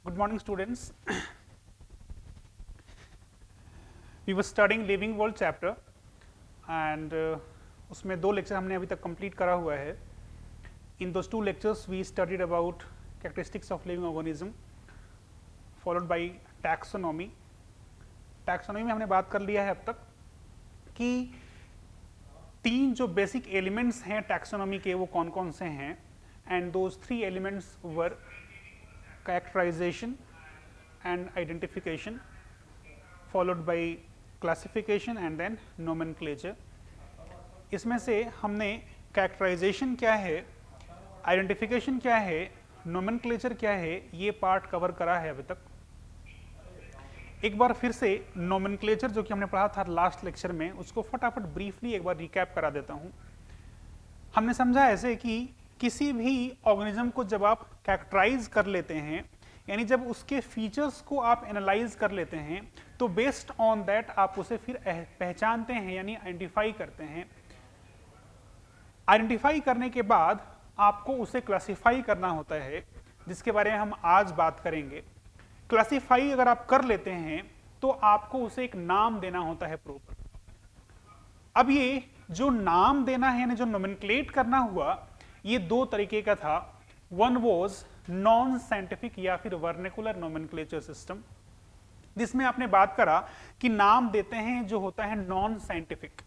Good morning, students. We were studying Living World chapter and उसमें दो lecture हमने अभी तक कंप्लीट करा हुआ है. In those two lectures we studied about characteristics of living organism followed by taxonomy. Taxonomy में हमने बात कर लिया है अब तक कि तीन जो बेसिक एलिमेंट्स हैं टैक्सोनॉमी के वो कौन कौन से हैं, and those three elements were characterization and identification followed by classification and then nomenclature. इसमें से हमने characterization क्या है, identification क्या है, nomenclature क्या है, ये पार्ट कवर करा है अभी तक. एक बार फिर से nomenclature जो कि हमने पढ़ा था लास्ट लेक्चर में, उसको फटाफट ब्रीफली एक बार रिकैप करा देता हूँ. हमने समझा ऐसे कि किसी भी ऑर्गेनिज्म को जब आप कैरेक्टराइज कर लेते हैं, यानी जब उसके फीचर्स को आप एनालाइज कर लेते हैं, तो बेस्ड ऑन दैट आप उसे फिर पहचानते हैं यानी आइडेंटिफाई करते हैं. आइडेंटिफाई करने के बाद आपको उसे क्लासिफाई करना होता है, जिसके बारे में हम आज बात करेंगे. क्लासिफाई अगर आप कर लेते हैं तो आपको उसे एक नाम देना होता है प्रॉपर. अब ये जो नाम देना है यानी जो नोमेनक्लेट करना हुआ, ये दो तरीके का था. वन वॉज नॉन साइंटिफिक या फिर वर्नेकुलर नोमेनक्लेचर सिस्टम, जिसमें आपने बात करा कि नाम देते हैं जो होता है नॉन साइंटिफिक.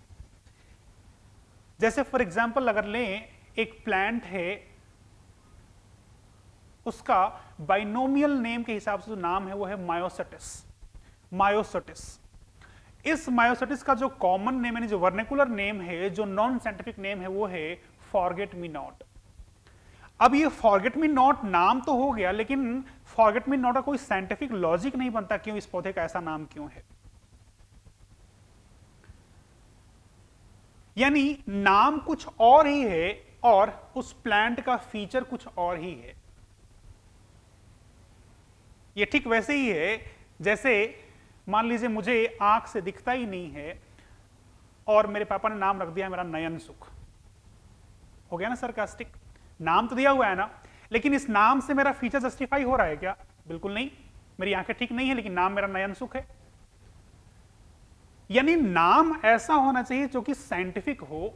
जैसे फॉर एग्जांपल अगर लें एक प्लांट है, उसका बाइनोमियल नेम के हिसाब से जो नाम है वो है मायोसिटिस. मायोसिटिस, इस मायोसिटिस का जो कॉमन नेम यानी जो वर्नेकुलर नेम है, जो नॉन साइंटिफिक नेम है, वो है फॉरगेट मी नॉट. अब ये फॉरगेट मी नॉट नाम तो हो गया, लेकिन फॉरगेट मी नॉट का कोई साइंटिफिक लॉजिक नहीं बनता क्यों इस पौधे का ऐसा नाम क्यों है. यानी नाम कुछ और ही है और उस प्लांट का फीचर कुछ और ही है. ये ठीक वैसे ही है जैसे मान लीजिए मुझे आंख से दिखता ही नहीं है और मेरे पापा ने नाम रख दिया मेरा नयन सुख. हो गया ना सरकास्टिक. नाम तो दिया हुआ है ना, लेकिन इस नाम से मेरा फीचर जस्टिफाई हो रहा है क्या? बिल्कुल नहीं. मेरी आंखें ठीक नहीं है लेकिन नाम मेरा नयन सुख है. यानी नाम ऐसा होना चाहिए जो कि साइंटिफिक हो,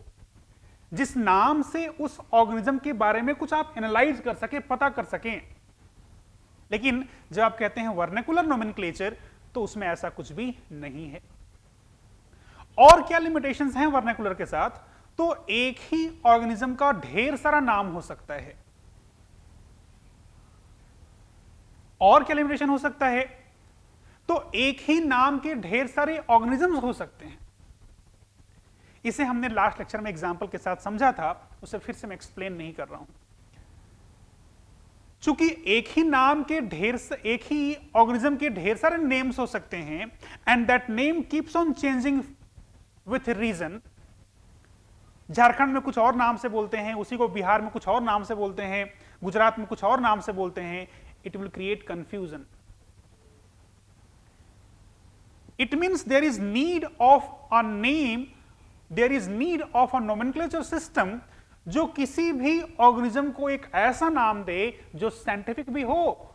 जिस नाम से उस ऑर्गेनिज्म के बारे में कुछ आप एनालाइज कर सके, पता कर सकें. लेकिन जब आप कहते हैं वर्नेकुलर नोमेनक्लेचर, तो उसमें ऐसा कुछ भी नहीं है. और क्या लिमिटेशंस हैं वर्नेकुलर के साथ? तो एक ही ऑर्गेनिज्म का ढेर सारा नाम हो सकता है. और क्या लिमिटेशन हो सकता है? तो एक ही नाम के ढेर सारे ऑर्गेनिजम्स हो सकते हैं. इसे हमने लास्ट लेक्चर में एग्जांपल के साथ समझा था, उसे फिर से मैं एक्सप्लेन नहीं कर रहा हूं. चूंकि एक ही नाम के एक ही ऑर्गेनिज्म के ढेर सारे नेम्स हो सकते हैं, and that name keeps on changing with region. Jharkhand में कुछ और नाम से बोलते हैं, उसी को बिहार में कुछ और नाम से बोलते हैं, गुजरात में कुछ और नाम से बोलते हैं. It will create confusion. It means there is need of a name, there is need of a nomenclature system जो किसी भी ऑर्गेनिज्म को एक ऐसा नाम दे जो साइंटिफिक भी हो,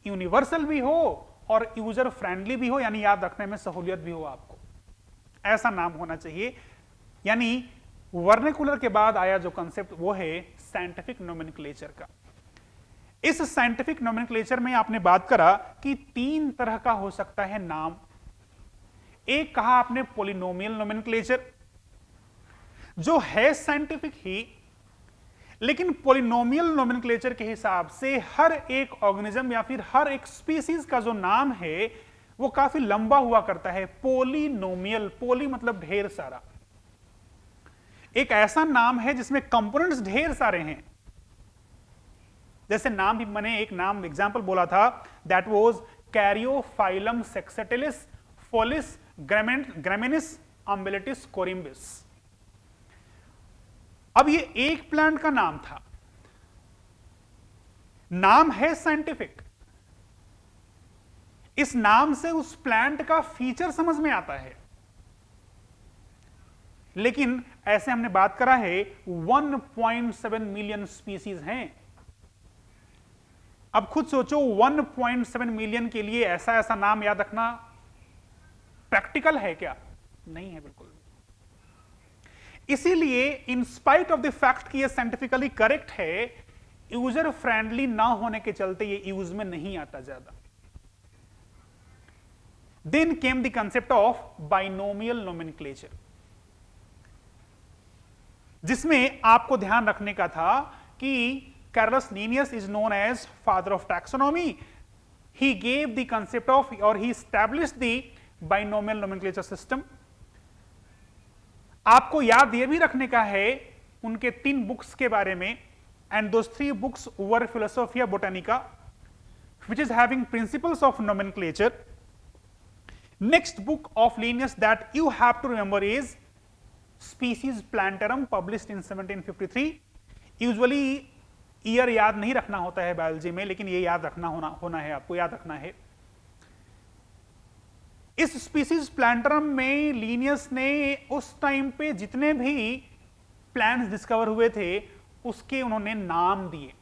यूनिवर्सल भी हो और यूजर फ्रेंडली भी हो, यानी याद रखने में सहूलियत भी हो. आपको ऐसा नाम होना चाहिए. यानी वर्नेकुलर के बाद आया जो कंसेप्ट वो है साइंटिफिक नोमेनक्लेचर का. इस साइंटिफिक नोमेनक्लेचर में आपने बात करा कि तीन तरह का हो सकता है नाम. एक कहा आपने पॉलिनोमियल नोमेनक्लेचर, जो है साइंटिफिक ही, लेकिन पॉलिनोमियल नोमेनक्लेचर के हिसाब से हर एक ऑर्गेनिज्म या फिर हर एक स्पीसीज का जो नाम है वो काफी लंबा हुआ करता है. पॉलिनोमियल, पॉली मतलब ढेर सारा. एक ऐसा नाम है जिसमें कंपोनेंट्स ढेर सारे हैं. जैसे नाम भी मैंने एक नाम एग्जांपल बोला था, दैट वाज कैरियोफाइलम सेक्सेटिलिस फोलिस ग्रामिनिस अम्बिलिटिस कोरिम्बिस. अब ये एक प्लांट का नाम था, नाम है साइंटिफिक. इस नाम से उस प्लांट का फीचर समझ में आता है, लेकिन ऐसे हमने बात करा है 1.7 मिलियन स्पीसीज हैं. अब खुद सोचो 1.7 मिलियन के लिए ऐसा ऐसा नाम याद रखना प्रैक्टिकल है क्या? नहीं है बिल्कुल। इसीलिए in spite of the fact कि ये साइंटिफिकली करेक्ट है, यूजर फ्रेंडली ना होने के चलते ये यूज में नहीं आता ज्यादा। Then came the concept of binomial nomenclature, जिसमें आपको ध्यान रखने का था कि Carolus Linnaeus is known as father of taxonomy. He gave the concept of, or he established the binomial nomenclature system. आपको याद ये भी रखने का है उनके 3 बुक्स के बारे में, and those 3 books were Philosophia Botanica, which is having principles of nomenclature. Next book of Linnaeus that you have to remember is Species Plantarum, published in 1753. Usually year याद नहीं रखना होता है बायोलॉजी में, लेकिन ये याद रखना होना है, आपको याद रखना है। इस स्पीसीज प्लांटरम में लीनियस ने उस टाइम पे जितने भी प्लांट्स डिस्कवर हुए थे उसके उन्होंने नाम दिए।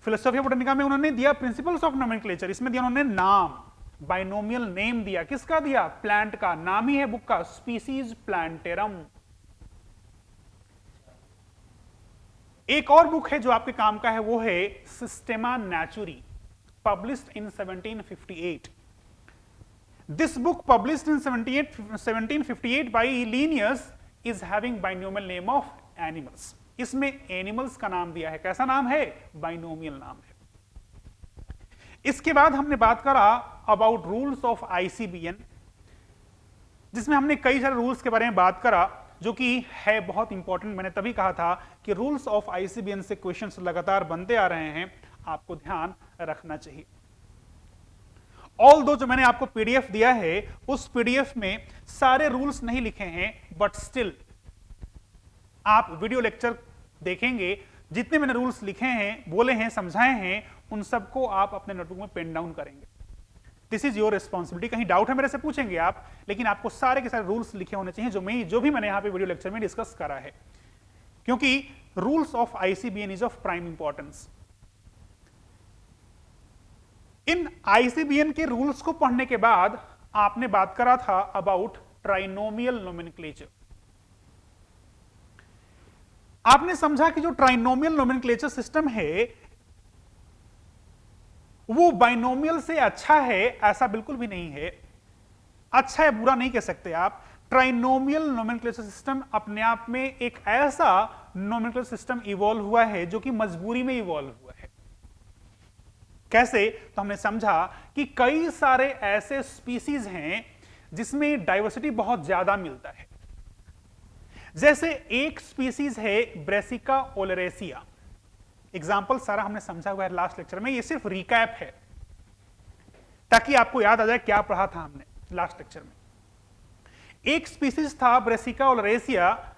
फिलोसोफिया बोटानिका में उन्होंने दिया प्रिंसिपल्स ऑफ नोमेनक्लेचर, इसमें दिया उन्होंने नाम, बाइनोमियल नेम दिया। किसका दिया? प्लांट का। नाम ही है बुक का स्पीसीज प्लांटेरम। एक और बुक है जो आपके काम का है, वो है Systema Naturae, published in 1758। This book published in 1758 by Linnaeus is having binomial name of animals. इसमें एनिमल्स का नाम दिया है। कैसा नाम है? बाइनोमियल नाम है। इसके बाद हमने बात करा अबाउट रूल्स ऑफ आईसीबीएन, जिसमें हमने कई सारे रूल्स के बारे में बात करा जो कि है बहुत इंपॉर्टेंट। मैंने तभी कहा था कि रूल्स ऑफ आईसीबीएन से क्वेश्चंस लगातार बनते आ रहे हैं, आपको ध्यान रखना चाहिए। ऑल दो जो मैंने आपको पीडीएफ दिया है उस पीडीएफ में सारे रूल्स नहीं लिखे हैं, बट स्टिल आप वीडियो लेक्चर देखेंगे, जितने मैंने रूल्स लिखे हैं, बोले हैं, समझाए हैं, उन सबको आप अपने नोटबुक में पेन डाउन करेंगे। This is your responsibility. कहीं डाउट है मेरे से पूछेंगे आप, लेकिन आपको सारे के सारे रूल्स लिखे होने चाहिए जो भी मैंने यहां पे वीडियो लेक्चर में डिस्कस करा है, क्योंकि rules of ICBN is of prime importance. In ICBN के रूल्स को पढ़ने के बाद आपने बात करा था अबाउट ट्राइनोमियल नोमेनक्लेचर। आपने समझा कि जो ट्राइनोमियल नोमेनक्लेचर सिस्टम है वो बाइनोमियल से अच्छा है, ऐसा बिल्कुल भी नहीं है। अच्छा है बुरा नहीं कह सकते आप। ट्राइनोमियल नोमेनक्लेचर सिस्टम अपने आप में एक ऐसा नोमेनक्लेचर सिस्टम इवॉल्व हुआ है जो कि मजबूरी में इवॉल्व हुआ है। कैसे? तो हमने समझा कि कई सारे ऐसे स्पीसीज हैं जिसमें डाइवर्सिटी बहुत ज्यादा मिलता है। जैसे एक स्पीसीज है ब्रेसिका ओलेरेसिया। एग्जाम्पल सारा हमने समझा हुआ है लास्ट लेक्चर में, ये सिर्फ रिकैप है ताकि आपको याद आ जाए क्या पढ़ा था हमने लास्ट लेक्चर में। एक स्पीसीज था ब्रेसिका ओलेरेसिया,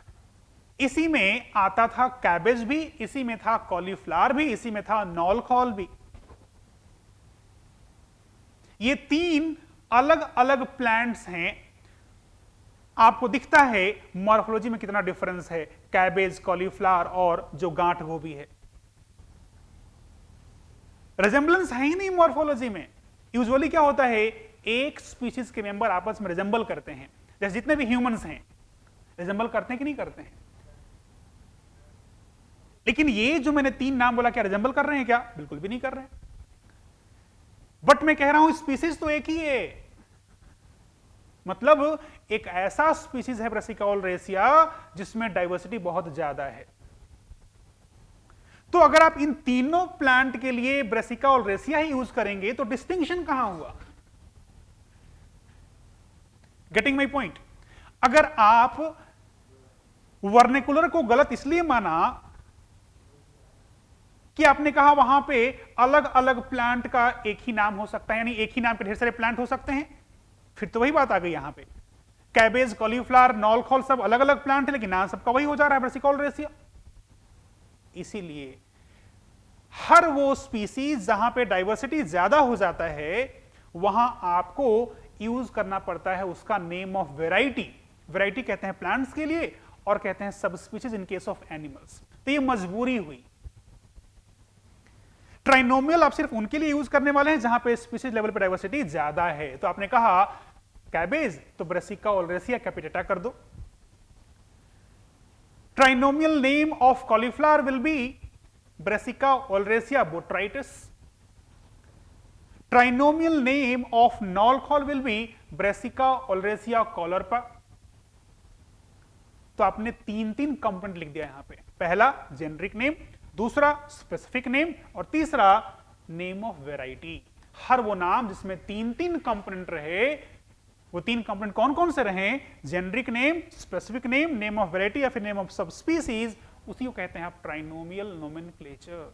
इसी में आता था कैबेज भी, इसी में था कॉलीफ्लावर भी, इसी में था नॉलकॉल भी। ये 3 अलग अलग प्लांट्स हैं। आपको दिखता है मॉर्फोलॉजी में कितना डिफरेंस है कैबेज, कॉलीफ्लावर और जो गांठ गोभी है। रिजेंबलेंस है ही नहीं मॉर्फोलॉजी में। यूजुअली क्या होता है, एक स्पीशीज के मेंबर आपस में रिजेंबल करते हैं, जैसे जितने भी ह्यूमंस हैं रिजेंबल करते हैं कि नहीं करते हैं। लेकिन ये जो मैंने 3 नाम बोला, क्या रिजेंबल कर रहे हैं? क्या बिल्कुल भी नहीं कर रहे हैं। बट मैं कह रहा हूं स्पीशीज तो एक ही है। मतलब एक ऐसा स्पीशीज है ब्रेसिका ओलेरेसिया जिसमें डाइवर्सिटी बहुत ज्यादा है। तो अगर आप इन तीनों प्लांट के लिए ब्रेसिका ओलेरेसिया ही यूज करेंगे तो डिस्टिंक्शन कहां हुआ? Getting my point? अगर आप वर्निकुलर को गलत इसलिए माना कि आपने कहा वहां पे अलग अलग प्लांट का एक ही नाम हो सकता है, यानी एक ही नाम के ढेर सारे प्लांट हो सकते हैं, फिर तो वही बात आ गई। यहां पे कैबेज, कॉलीफ्लावर, नॉलकॉल सब अलग अलग प्लांट है, लेकिन नाम सबका वही हो जा रहा है, ब्रेसिका ओलेरेसिया। इसीलिए हर वो स्पीसीज जहां पे डाइवर्सिटी ज्यादा हो जाता है वहां आपको यूज करना पड़ता है उसका नेम ऑफ वेराइटी। वेराइटी कहते हैं प्लांट्स के लिए और कहते हैं सब species in case of animals. तो ये मजबूरी हुई। ट्राइनोमियल आप सिर्फ उनके लिए यूज करने वाले हैं जहां पे स्पीशीज लेवल पे डाइवर्सिटी ज्यादा है। तो आपने कहा कैबेज, तो ब्रासिका ओलरेसिया कैपिटेटा कर दो। Trinomial name of cauliflower will be Brassica oleracea botrytis. Trinomial name of knolkhol will be Brassica oleracea caulorapa. तो आपने तीन तीन कंपोनेंट लिख दिया यहां पे, पहला जेनरिक नेम, दूसरा स्पेसिफिक नेम और तीसरा नेम ऑफ वैरायटी। हर वो नाम जिसमें तीन तीन कंपोनेंट रहे, वो तीन कंपोनेंट कौन कौन से रहे? Generic name, specific name, name of variety या फिर नेम ऑफ सब स्पीसीज, उसी को कहते हैं आप ट्राइनोमियल नोमेनक्लेचर।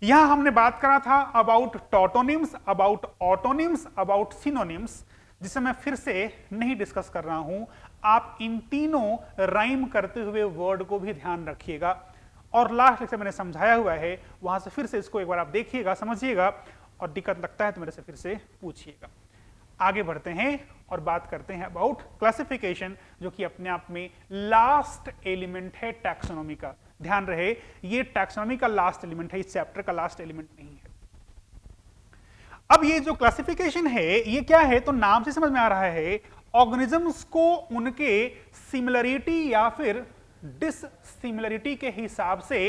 यहां हमने बात करा था अबाउट टॉटोनिम्स, अबाउट ऑटोनिम्स, अबाउट सिनोनिम्स, जिसे मैं फिर से नहीं डिस्कस कर रहा हूं। आप इन तीनों राइम करते हुए वर्ड को भी ध्यान रखिएगा, और लास्ट लेक्चर मैंने समझाया हुआ है, वहां से फिर से इसको एक बार आप देखिएगा, समझिएगा, और दिक्कत लगता है तो मेरे से फिर से पूछिएगा। आगे बढ़ते हैं और बात करते हैं अबाउट क्लासिफिकेशन, जो कि अपने आप में लास्ट एलिमेंट है टैक्सोनॉमी का। ध्यान रहे, ये टैक्सोनॉमी का लास्ट एलिमेंट है, इस चैप्टर का लास्ट एलिमेंट नहीं है। अब ये जो क्लासिफिकेशन है ये क्या है? तो नाम से समझ में आ रहा है, ऑर्गेनिजम्स को उनके सिमिलरिटी या फिर डिससिमिलरिटी के हिसाब से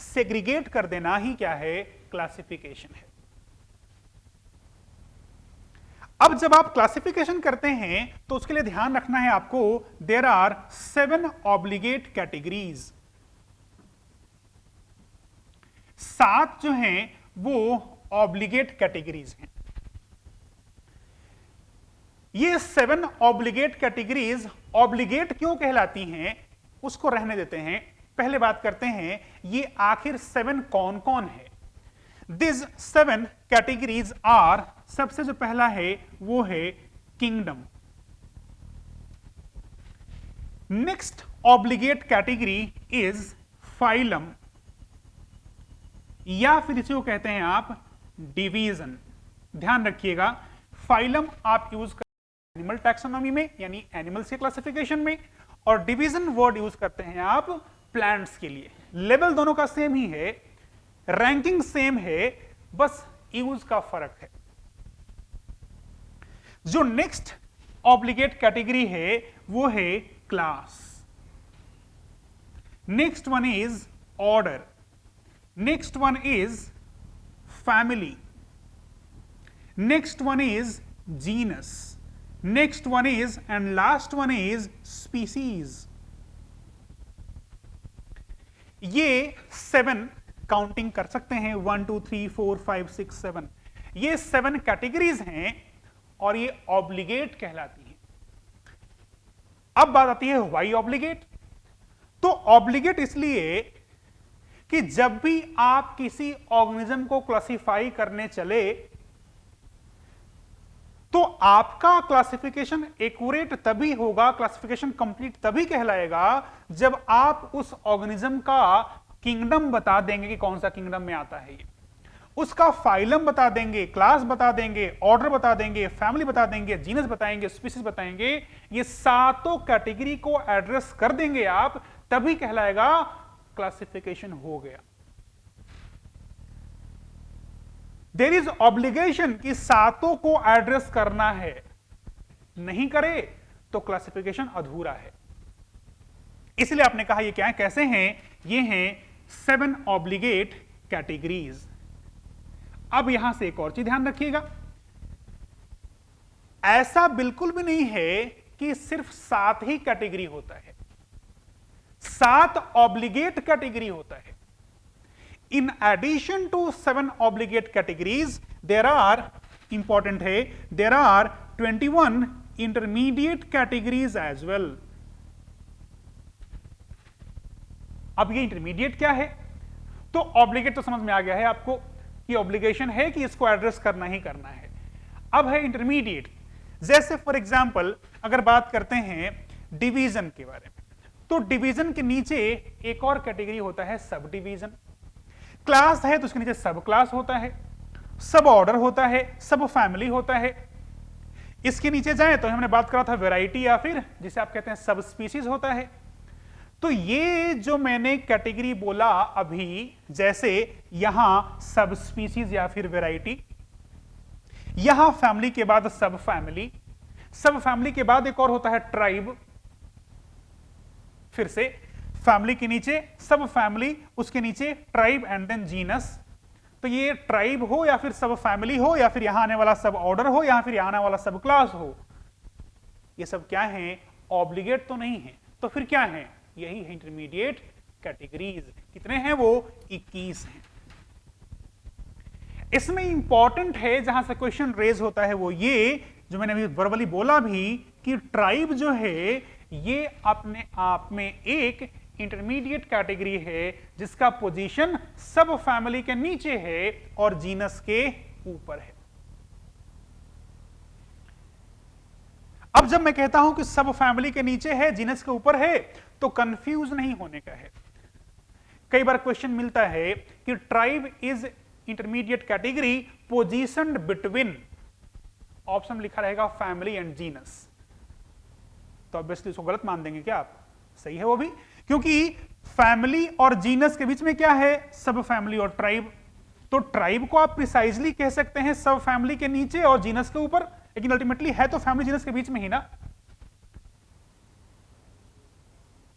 सेग्रीगेट कर देना ही क्या है? क्लासिफिकेशन है। अब जब आप क्लासिफिकेशन करते हैं तो उसके लिए ध्यान रखना है आपको, देयर आर 7 ऑब्लिगेट कैटेगरीज। 7 जो हैं वो ऑब्लिगेट कैटेगरीज हैं। ये 7 ऑब्लिगेट कैटेगरीज ऑब्लिगेट क्यों कहलाती हैं उसको रहने देते हैं। पहले बात करते हैं ये आखिर 7 कौन कौन है। दिस 7 कैटेगरीज आर, सबसे जो पहला है वो है kingdom. Next obligate category is phylum, या फिर इसे कहते हैं आप डिवीजन। ध्यान रखिएगा, फाइलम आप यूज करते हैं एनिमल टैक्सोनॉमी में, यानी एनिमल्स के क्लासिफिकेशन में, और डिवीजन वर्ड यूज करते हैं आप प्लांट्स के लिए। लेवल दोनों का सेम ही है, रैंकिंग सेम है, बस यूज का फर्क है। जो नेक्स्ट ऑब्लिगेट कैटेगरी है वो है class. Next one is order, next one is family, next one is genus, next one is and last one is species. ये 7 काउंटिंग कर सकते हैं, 1 2 3 4 5 6 7, ये 7 कैटेगरीज हैं और ये ऑब्लिगेट कहलाती है। अब बात आती है व्हाई ऑब्लिगेट। तो ऑब्लिगेट इसलिए कि जब भी आप किसी ऑर्गेनिज्म को क्लासिफाई करने चले तो आपका क्लासिफिकेशन एक्यूरेट तभी होगा, क्लासिफिकेशन कंप्लीट तभी कहलाएगा जब आप उस ऑर्गेनिज्म का किंगडम बता देंगे कि कौन सा किंगडम में आता है ये, उसका फाइलम बता देंगे, क्लास बता देंगे, ऑर्डर बता देंगे, फैमिली बता देंगे, जीनस बताएंगे, स्पीसीज बताएंगे, ये सातों कैटेगरी को एड्रेस कर देंगे आप, तभी कहलाएगा क्लासिफिकेशन हो गया। देयर इज ऑब्लिगेशन कि सातों को एड्रेस करना है, नहीं करे तो क्लासिफिकेशन अधूरा है। इसलिए आपने कहा ये क्या है, कैसे हैं? ये हैं 7 ऑब्लिगेट कैटेगरीज। अब यहां से एक और चीज ध्यान रखिएगा, ऐसा बिल्कुल भी नहीं है कि सिर्फ 7 ही कैटेगरी होता है, 7 ऑब्लिगेट कैटेगरी होता है। In addition to 7 obligate categories, there are, important है, there are 21 intermediate categories as well. अब ये इंटरमीडिएट क्या है? तो ऑब्लिगेट तो समझ में आ गया है आपको कि ऑब्लिगेशन है कि इसको एड्रेस करना ही करना है। अब है इंटरमीडिएट, जैसे फॉर एग्जांपल अगर बात करते हैं डिवीजन के बारे में, तो डिवीजन के नीचे एक और कैटेगरी होता है सब डिवीजन। क्लास है तो उसके नीचे सब क्लास होता है, सब ऑर्डर होता है, सब फैमिली होता है। इसके नीचे जाए तो हमने बात करा था वैरायटी या फिर जिसे आप कहते हैं सब स्पीसीज होता है। तो ये जो मैंने कैटेगरी बोला अभी, जैसे यहां सब स्पीसीज या फिर वैरायटी, यहां फैमिली के बाद सब फैमिली, सब फैमिली के बाद एक और होता है ट्राइब, फिर से फैमिली के नीचे सब फैमिली, उसके नीचे ट्राइब एंड देन जीनस। तो ये ट्राइब हो या फिर सब फैमिली हो या फिर यहां आने वाला सब ऑर्डर हो या फिर यहां आने वाला सब क्लास हो, ये सब क्या है? ऑब्लिगेट तो नहीं है, तो फिर क्या है? यही है इंटरमीडिएट कैटेगरीज। कितने हैं वो? 21 हैं। इसमें इंपॉर्टेंट है जहां से क्वेश्चन रेज होता है वो ये जो मैंने अभी वर्बली बोला भी कि ट्राइब जो है ये अपने आप में एक इंटरमीडिएट कैटेगरी है जिसका पोजीशन सब फैमिली के नीचे है और जीनस के ऊपर है। अब जब मैं कहता हूं कि सब फैमिली के नीचे है, जीनस के ऊपर है, तो कंफ्यूज नहीं होने का है। कई बार क्वेश्चन मिलता है कि tribe is intermediate category positioned between, option लिखा रहेगा फैमिली एंड जीनस, तो ऑब्वियसली उसको गलत मान देंगे क्या आप? सही है वो भी, क्योंकि फैमिली और जीनस के बीच में क्या है? सब फैमिली और ट्राइब। तो ट्राइब को आप प्रिसाइजली कह सकते हैं सब फैमिली के नीचे और जीनस के ऊपर, लेकिन अल्टीमेटली है तो फैमिली जीनस के बीच में ही ना।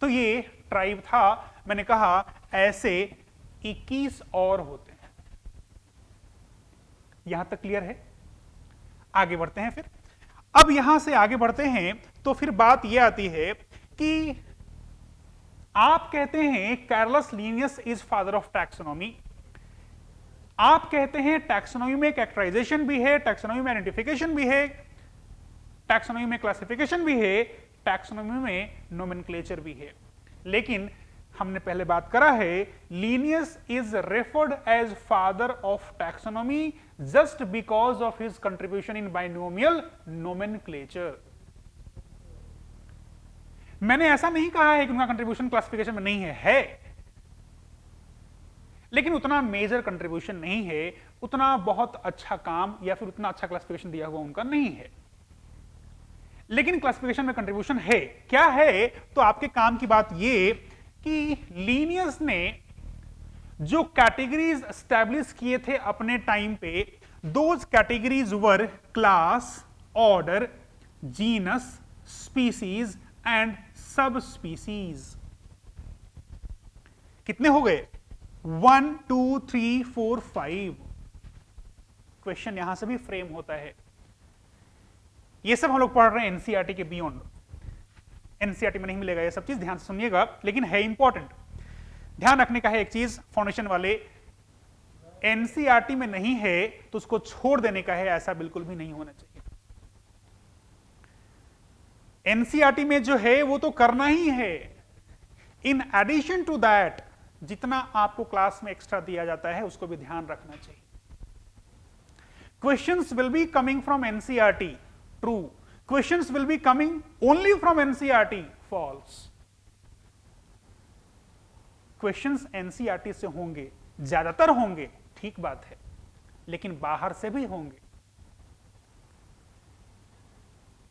तो ये ट्राइब था। मैंने कहा ऐसे 21 और होते हैं। यहां तक क्लियर है? आगे बढ़ते हैं। फिर अब यहां से आगे बढ़ते हैं तो फिर बात यह आती है कि आप कहते हैं Carolus Linnaeus is father of taxonomy, आप कहते हैं टैक्सोनॉमी में कैरेक्टराइजेशन भी है, टैक्सोनॉमी में आइडेंटिफिकेशन भी है, टैक्सोनॉमी में क्लासिफिकेशन भी है, टैक्सोनॉमी में नोमेनक्लेचर भी है। लेकिन हमने पहले बात करा है Linnaeus is referred as father of taxonomy just because of his contribution in binomial nomenclature. मैंने ऐसा नहीं कहा है कि उनका कंट्रीब्यूशन क्लासिफिकेशन में नहीं है, लेकिन उतना मेजर कंट्रीब्यूशन नहीं है, उतना बहुत अच्छा काम या फिर उतना अच्छा क्लासिफिकेशन दिया हुआ उनका नहीं है, लेकिन क्लासिफिकेशन में कंट्रीब्यूशन है। क्या है? तो आपके काम की बात ये कि लीनियस ने जो कैटेगरीज एस्टैब्लिश किए थे अपने टाइम पे, those categories were class, order, genus, species and sub species. कितने हो गए? 1 2 3 4 5। क्वेश्चन यहां से भी फ्रेम होता है। ये सब हम लोग पढ़ रहे हैं एनसीईआरटी के बियॉन्ड, एनसीईआरटी में नहीं मिलेगा ये सब चीज, ध्यान से सुनिएगा, लेकिन है इंपॉर्टेंट। ध्यान रखने का है एक चीज, फाउंडेशन वाले, एनसीईआरटी में नहीं है तो उसको छोड़ देने का है, ऐसा बिल्कुल भी नहीं होना चाहिए। एनसीईआरटी में जो है वो तो करना ही है। इन एडिशन टू दैट जितना आपको क्लास में एक्स्ट्रा दिया जाता है उसको भी ध्यान रखना चाहिए। Questions will be coming from NCERT, true. Questions will be coming only from NCERT, false. Questions NCERT से होंगे, ज्यादातर होंगे, ठीक बात है, लेकिन बाहर से भी होंगे।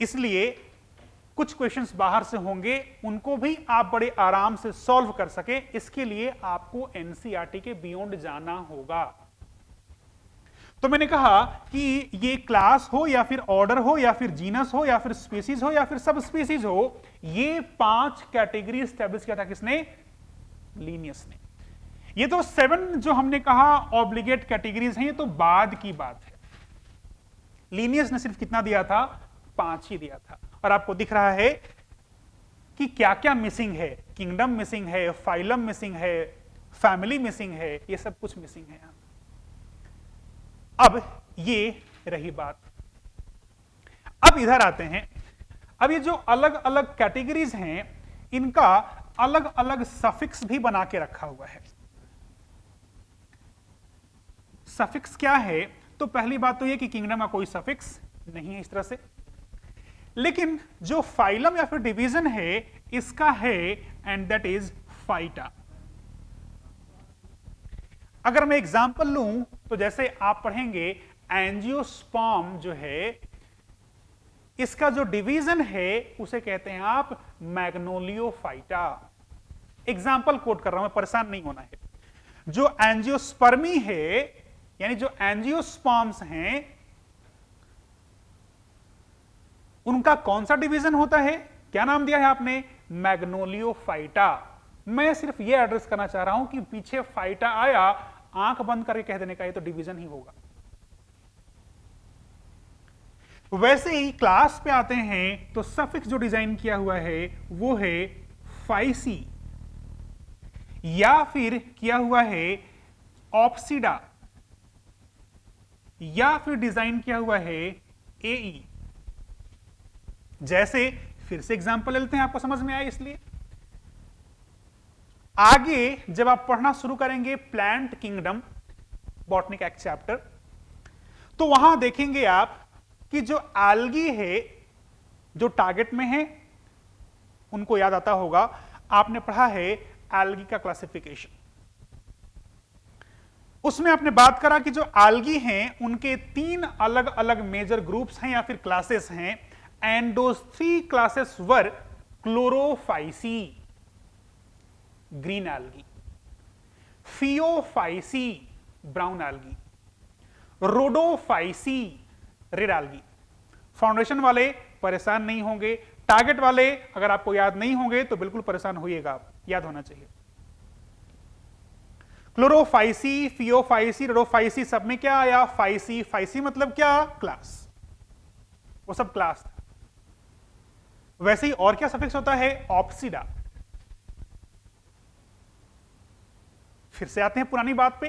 इसलिए कुछ क्वेश्चंस बाहर से होंगे, उनको भी आप बड़े आराम से सॉल्व कर सके, इसके लिए आपको एनसीईआरटी के बियॉन्ड जाना होगा। तो मैंने कहा कि ये क्लास हो या फिर ऑर्डर हो या फिर जीनस हो या फिर स्पीसीज हो या फिर सब स्पीसीज हो, ये 5 कैटेगरी एस्टैब्लिश किया था किसने? लीनियस ने। ये तो 7 जो हमने कहा ऑब्लिगेट कैटेगरीज हैं, ये तो बाद की बात है। लीनियस ने सिर्फ कितना दिया था? 5 ही दिया था। और आपको दिख रहा है कि क्या क्या मिसिंग है, किंगडम मिसिंग है, फाइलम मिसिंग है, फैमिली मिसिंग है, ये सब कुछ मिसिंग है। अब ये रही बात। अब इधर आते हैं। अब ये जो अलग अलग कैटेगरीज हैं, इनका अलग अलग सफिक्स भी बना के रखा हुआ है। सफिक्स क्या है? तो पहली बात तो ये कि किंगडम का कोई सफिक्स नहीं है इस तरह से, लेकिन जो फाइलम या फिर डिवीजन है इसका है, एंड दैट इज फाइटा। अगर मैं एग्जांपल लूं तो जैसे आप पढ़ेंगे एंजियोस्पर्म जो है, इसका जो डिवीजन है उसे कहते हैं आप मैग्नोलियोफाइटा। एग्जाम्पल कोट कर रहा हूं, परेशान नहीं होना है। जो एंजियोस्पर्मी है, यानी जो एंजियोस्पर्म्स हैं, उनका कौन सा डिवीजन होता है? क्या नाम दिया है आपने? मैग्नोलियोफाइटा। मैं सिर्फ ये एड्रेस करना चाह रहा हूं कि पीछे फाइटा आया, आंख बंद करके कह देने का ये तो डिवीजन ही होगा। वैसे ही क्लास पे आते हैं तो सफिक्स जो डिजाइन किया हुआ है वो है फाइसी, या फिर किया हुआ है ऑप्सिडा, या फिर डिजाइन किया हुआ है एई। जैसे फिर से एग्जांपल लेते हैं, आपको समझ में आए इसलिए। आगे जब आप पढ़ना शुरू करेंगे प्लांट किंगडम, बॉटनी का एक चैप्टर, तो वहां देखेंगे आप कि जो एल्गी है, जो टारगेट में है, उनको याद आता होगा, आपने पढ़ा है एल्गी का क्लासिफिकेशन। उसमें आपने बात करा कि जो एल्गी हैं उनके 3 अलग अलग मेजर ग्रुप्स हैं या फिर क्लासेस हैं, and those 3 classes were Chlorophyceae, green algae, Phaeophyceae, brown algae, Rhodophyceae, red algae. Foundation वाले परेशान नहीं होंगे, टारगेट वाले अगर आपको याद नहीं होंगे तो बिल्कुल परेशान होइएगा, आप याद होना चाहिए। क्लोरोफाइसी, फियोफाइसी, रोडोफाइसी, सब में क्या आया? फाइसी। फाइसी मतलब क्या? क्लास, वो सब क्लास था। वैसे ही और क्या सफिक्स होता है? ऑप्सिडा। फिर से आते हैं पुरानी बात पे,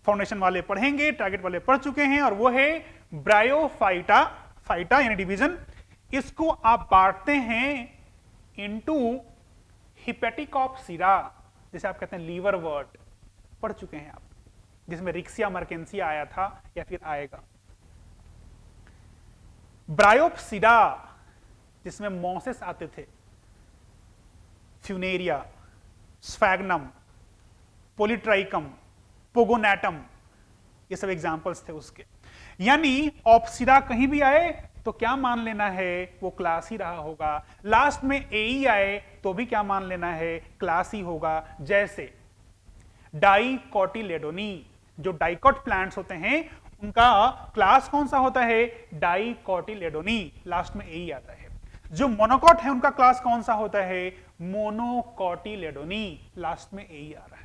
फाउंडेशन वाले पढ़ेंगे, टारगेट वाले पढ़ चुके हैं, और वो है ब्रायोफाइटा। फाइटा यानी डिवीजन, इसको आप बांटते हैं इनटू हिपेटिक ऑप्सिडा, जिसे आप कहते हैं लीवर वर्ट, पढ़ चुके हैं आप, जिसमें रिक्सिया मर्केंसिया आया था या फिर आएगा। ब्रायोप्सिडा, जिसमें मॉसेस आते थे, फ्यूनेरिया, स्फैग्नम, पोलिट्राइकम, पोगोनेटम, ये सब एग्जांपल्स थे उसके। यानी ऑप्सिडा कहीं भी आए तो क्या मान लेना है? वो क्लास ही रहा होगा। लास्ट में एई आए तो भी क्या मान लेना है? क्लास ही होगा। जैसे डाइकोटिलेडोनी, जो डाइकोट प्लांट्स होते हैं उनका क्लास कौन सा होता है? डाइकोटिलेडोनी, लास्ट में एई आता है। जो मोनोकॉट है उनका क्लास कौन सा होता है? मोनोकॉटिलेडोनी, लास्ट में एई आ रहा है।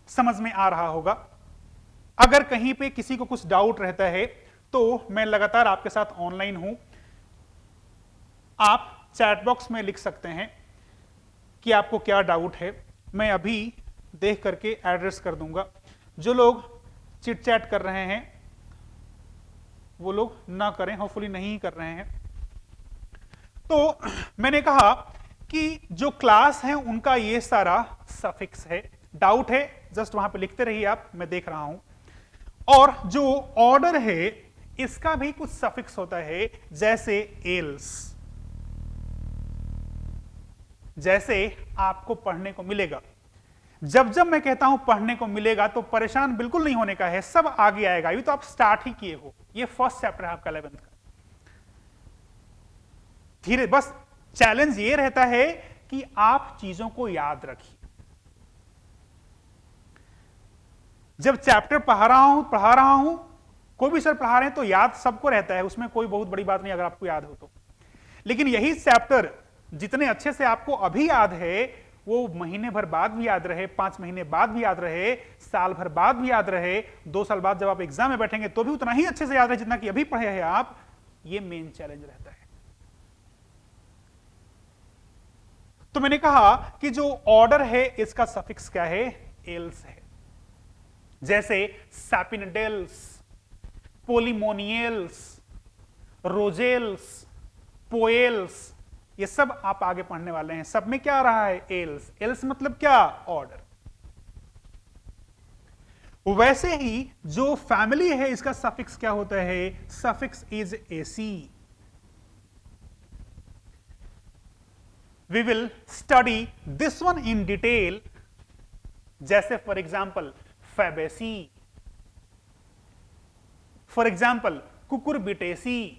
समझ में आ रहा होगा। अगर कहीं पे किसी को कुछ डाउट रहता है तो मैं लगातार आपके साथ ऑनलाइन हूं, आप चैट बॉक्स में लिख सकते हैं कि आपको क्या डाउट है, मैं अभी देख करके एड्रेस कर दूंगा। जो लोग चिट चैट कर रहे हैं वो लोग ना करें, होपफुली नहीं कर रहे हैं। तो मैंने कहा कि जो क्लास है उनका ये सारा सफिक्स है। डाउट है जस्ट वहां पे लिखते रहिए आप, मैं देख रहा हूं। और जो ऑर्डर है इसका भी कुछ सफिक्स होता है, जैसे एल्स, जैसे आपको पढ़ने को मिलेगा। जब जब मैं कहता हूं पढ़ने को मिलेगा तो परेशान बिल्कुल नहीं होने का है, सब आगे आएगा। अभी तो आप स्टार्ट ही किए हो, ये फर्स्ट चैप्टर है आपका 11th का। धीरे, बस चैलेंज ये रहता है कि आप चीजों को याद रखिए। जब चैप्टर पढ़ा रहा हूं, कोई भी सर पढ़ा रहे हैं तो याद सबको रहता है, उसमें कोई बहुत बड़ी बात नहीं अगर आपको याद हो तो। लेकिन यही चैप्टर जितने अच्छे से आपको अभी याद है, वो महीने भर बाद भी याद रहे, 5 महीने बाद भी याद रहे, साल भर बाद भी याद रहे, 2 साल बाद जब आप एग्जाम में बैठेंगे तो भी उतना ही अच्छे से याद रहे जितना कि अभी पढ़े हैं आप। ये मेन चैलेंज रहता है। तो मैंने कहा कि जो ऑर्डर है इसका सफिक्स क्या है? एल्स है। जैसे सैपिनडेल्स, पोलिमोनियल्स, रोजेल्स, पोएल्स, ये सब आप आगे पढ़ने वाले हैं। सब में क्या आ रहा है? एल्स। एल्स मतलब क्या? ऑर्डर। वैसे ही जो फैमिली है इसका सफिक्स क्या होता है? Suffix is aceae. We will study this one in detail. जैसे for example Fabaceae, for example Cucurbitaceae,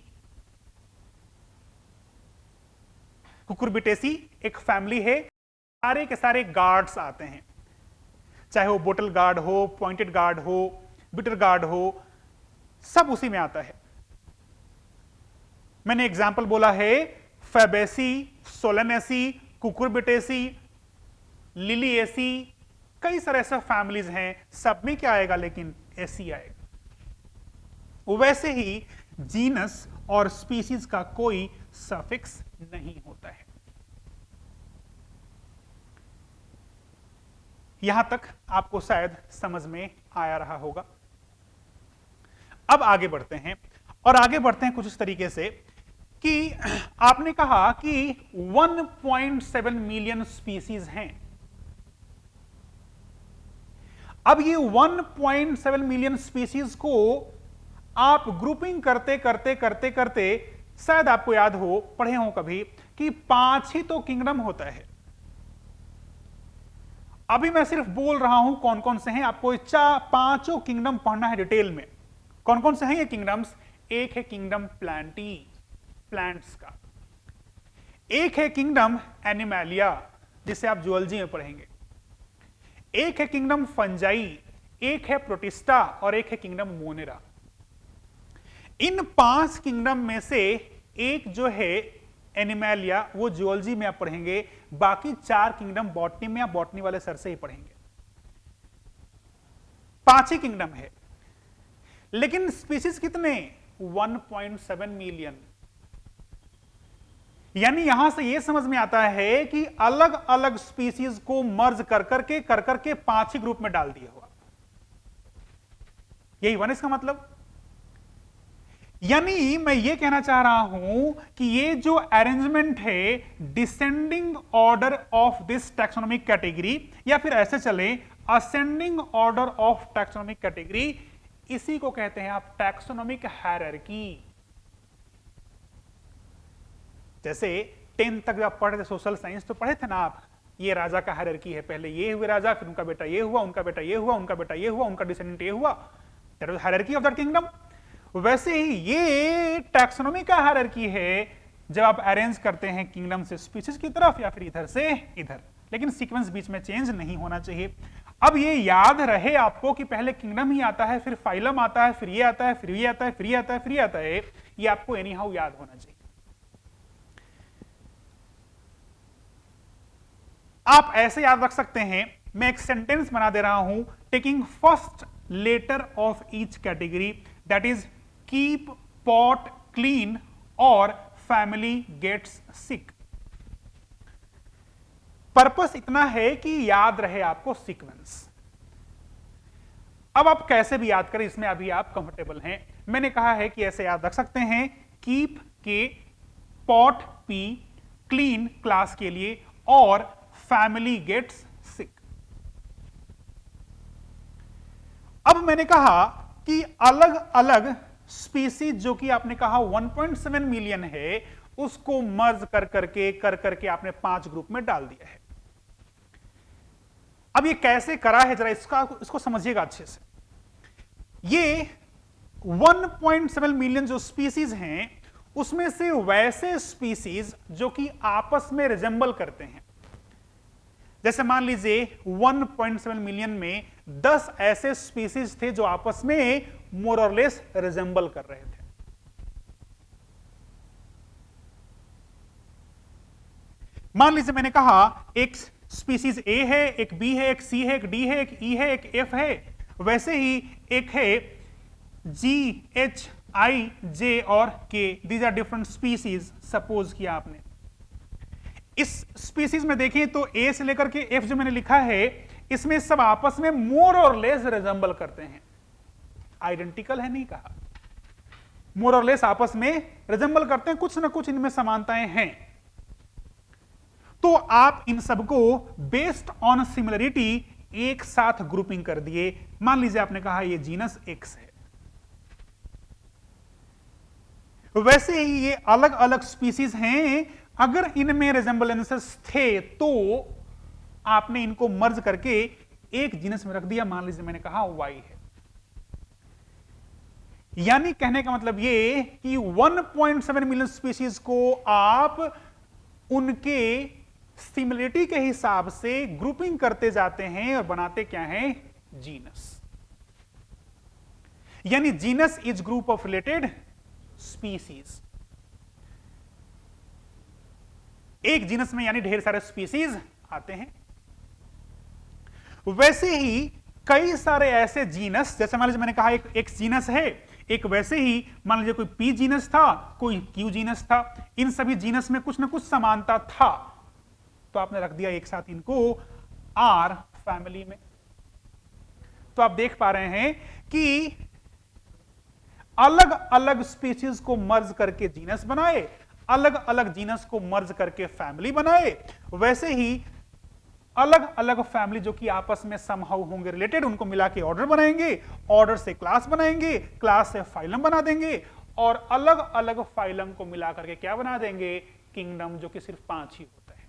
Cucurbitaceae एक फैमिली है, सारे के सारे गार्ड्स आते हैं, चाहे वो बोटल गार्ड हो, पॉइंटेड गार्ड हो, बिटर गार्ड हो, सब उसी में आता है। मैंने एग्जाम्पल बोला है फैबेसी, सोलेनेसी, कुकुरबिटेसी, लिलिएसी, कई सारे ऐसे फैमिलीज हैं, सब में क्या आएगा, लेकिन एसी आएगा। वैसे ही जीनस और स्पीसीज का कोई सफिक्स नहीं होता है। यहां तक आपको शायद समझ में आया रहा होगा। अब आगे बढ़ते हैं, और आगे बढ़ते हैं कुछ इस तरीके से कि आपने कहा कि 1.7 मिलियन स्पीसीज हैं। अब ये 1.7 मिलियन स्पीसीज को आप ग्रुपिंग करते करते करते करते शायद आपको याद हो, पढ़े हो कभी, कि 5 ही तो किंगडम होता है। अभी मैं सिर्फ बोल रहा हूं कौन कौन से हैं, आपको 5 किंगडम पढ़ना है डिटेल में। कौन कौन से हैं ये किंगडम्स? एक है किंगडम प्लांटी, प्लांट्स का। एक है किंगडम एनिमैलिया, जिसे आप जूलॉजी में पढ़ेंगे। एक है किंगडम फंजाई, एक है प्रोटिस्टा, और एक है किंगडम मोनेरा। इन 5 किंगडम में से एक जो है एनिमैलिया, वो जूलॉजी में आप पढ़ेंगे। बाकी 4 किंगडम बॉटनी में, आप बॉटनी वाले सर से ही पढ़ेंगे। 5 ही किंगडम है, लेकिन स्पीसीज कितने? 1.7 मिलियन। यानी यहां से यह समझ में आता है कि अलग अलग स्पीसीज को मर्ज कर करके 5 ही ग्रुप में डाल दिया हुआ। यही वन इसका मतलब। यानी मैं ये कहना चाह रहा हूं कि ये जो अरेंजमेंट है descending order of this taxonomic category, या फिर ऐसे चले ascending order of taxonomic category, इसी को कहते हैं आप टैक्सोनॉमिक हायरार्की। जैसे 10th तक जब पढ़े थे सोशल साइंस, तो पढ़े थे ना आप, ये राजा का हायरार्की है, पहले ये हुए राजा, फिर उनका बेटा ये हुआ, उनका बेटा ये हुआ, उनका बेटा ये हुआ, उनका डिसेंडेंट ये हुआ। That was hierarchy of that kingdom. वैसे ही ये टैक्सोनॉमी का हायरार्की है जब आप अरेंज करते हैं किंगडम से स्पीसीज की तरफ, या फिर इधर से इधर, लेकिन सीक्वेंस बीच में चेंज नहीं होना चाहिए। अब ये याद रहे आपको कि पहले किंगडम ही आता है, फिर फाइलम आता है, फिर ये आता है, फिर ये आता है, फिर ये आता है, फिर ये आता है। ये आपको एनी हाउ याद होना चाहिए। आप ऐसे याद रख सकते हैं, मैं एक सेंटेंस बना दे रहा हूं, taking first letter of each category, that is keep pot clean और फैमिली गेट्स सिक। पर्पस इतना है कि याद रहे आपको सीक्वेंस। अब आप कैसे भी याद करें, इसमें अभी आप कंफर्टेबल हैं। मैंने कहा है कि ऐसे याद रख सकते हैं, कीप के, पॉट पी, क्लीन क्लास के लिए, और फैमिली गेट्स सिक। अब मैंने कहा कि अलग अलग स्पीसीज जो कि आपने कहा 1.7 मिलियन है, उसको मर्ज कर करके आपने 5 ग्रुप में डाल दिया है। अब ये कैसे करा है, जरा इसको समझिएगा अच्छे से। ये 1.7 मिलियन जो स्पीसीज हैं, उसमें से वैसे स्पीसीज जो कि आपस में रिजेंबल करते हैं, जैसे मान लीजिए 1.7 मिलियन में 10 ऐसे स्पीसीज थे जो आपस में मोर और लेस रिजेंबल कर रहे थे। मान लीजिए मैंने कहा एक स्पीसीज ए है, एक बी है, एक सी है, एक डी है, एक ई है, एक एफ है। वैसे ही एक है जी, एच, आई, जे और K. These are different species. Suppose किया आपने, इस स्पीसीज में देखें तो ए से लेकर के एफ जो मैंने लिखा है, इसमें सब आपस में मोर और लेस रिजेंबल करते हैं। आइडेंटिकल है नहीं कहा, मोर और लेस आपस में रिजेंबल करते हैं, कुछ ना कुछ इनमें समानताएं हैं। तो आप इन सबको बेस्ड ऑन सिमिलरिटी एक साथ ग्रुपिंग कर दिए। मान लीजिए आपने कहा ये जीनस एक्स है। वैसे ही ये अलग अलग स्पीसीज हैं, अगर इनमें रिजेंबलेंसेस थे तो आपने इनको मर्ज करके एक जीनस में रख दिया। मान लीजिए मैंने कहा वाई है। यानी कहने का मतलब ये कि 1.7 मिलियन स्पीसीज को आप उनके सिमिलरिटी के हिसाब से ग्रुपिंग करते जाते हैं और बनाते क्या हैं, जीनस। यानी genus is group of related species. एक जीनस में यानी ढेर सारे स्पीसीज आते हैं। वैसे ही कई सारे ऐसे जीनस, जैसे मान लीजिए मैंने कहा एक जीनस है, एक वैसे ही मान लीजिए कोई पी जीनस था, कोई क्यू जीनस था, इन सभी जीनस में कुछ ना कुछ समानता था, तो आपने रख दिया एक साथ इनको आर फैमिली में। तो आप देख पा रहे हैं कि अलग अलग स्पीशीज को मर्ज करके जीनस बनाए, अलग अलग जीनस को मर्ज करके फैमिली बनाए, वैसे ही अलग अलग फैमिली जो कि आपस में समहाउ होंगे रिलेटेड, उनको मिला के ऑर्डर बनाएंगे, ऑर्डर से क्लास बनाएंगे, क्लास से फाइलम बना देंगे, और अलग अलग फाइलम को मिला करके क्या बना देंगे, किंगडम, जो कि सिर्फ 5 ही होता है।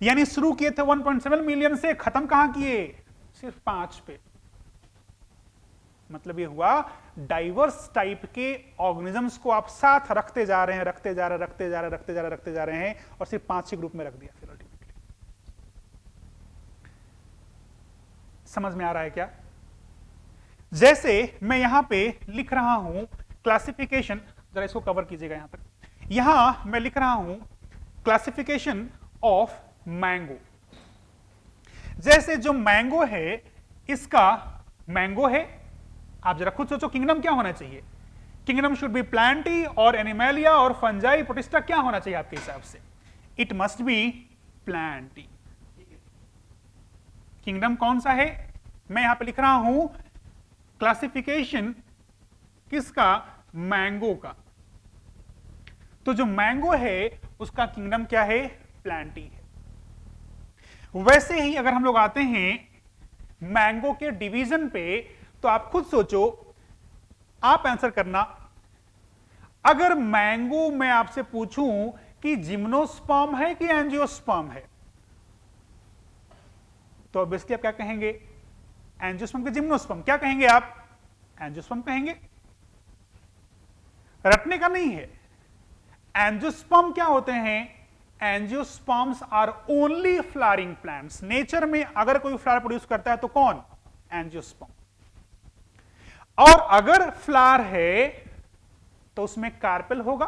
यानी शुरू किए थे 1.7 मिलियन से, खत्म कहां किए, सिर्फ 5 पे। मतलब ये हुआ डाइवर्स टाइप के ऑर्गेनिजम्स को आप साथ रखते जा रहे हैं, रखते जा रहे हैं, और सिर्फ 5 ही ग्रुप में रख दिया फिर अल्टीमेटली। समझ में आ रहा है क्या? जैसे मैं यहां पे लिख रहा हूं क्लासिफिकेशन, जरा इसको कवर कीजिएगा यहां तक। यहां मैं लिख रहा हूं क्लासिफिकेशन ऑफ मैंगो। जैसे जो मैंगो है, इसका मैंगो है, आप जरा खुद सोचो किंगडम क्या होना चाहिए? किंगडम शुड बी प्लांटी और एनिमेलिया और फंजाई प्रोटिस्टा, क्या होना चाहिए आपके हिसाब से? It must be Plantae. Kingdom कौन सा है? मैं यहां पे लिख रहा हूं क्लासिफिकेशन किसका? मैंगो का। तो जो मैंगो है उसका किंगडम क्या है? प्लांटी है। वैसे ही अगर हम लोग आते हैं मैंगो के डिवीजन पे, तो आप खुद सोचो, आप आंसर करना। अगर मैंगो मैं आपसे पूछूं कि जिम्नोस्पर्म है कि एंजियोस्पर्म है, तो ऑब्वियसली आप क्या कहेंगे? एंजियोस्पर्म के जिम्नोस्पर्म। क्या कहेंगे आप? एंजियोस्पर्म कहेंगे। रटने का नहीं है। एंजियोस्पर्म क्या होते हैं? Angiosperms are only flowering plants. Nature में अगर कोई फ्लावर प्रोड्यूस करता है तो कौन? एंजियोस्पर्म। और अगर फ्लावर है तो उसमें कार्पेल होगा,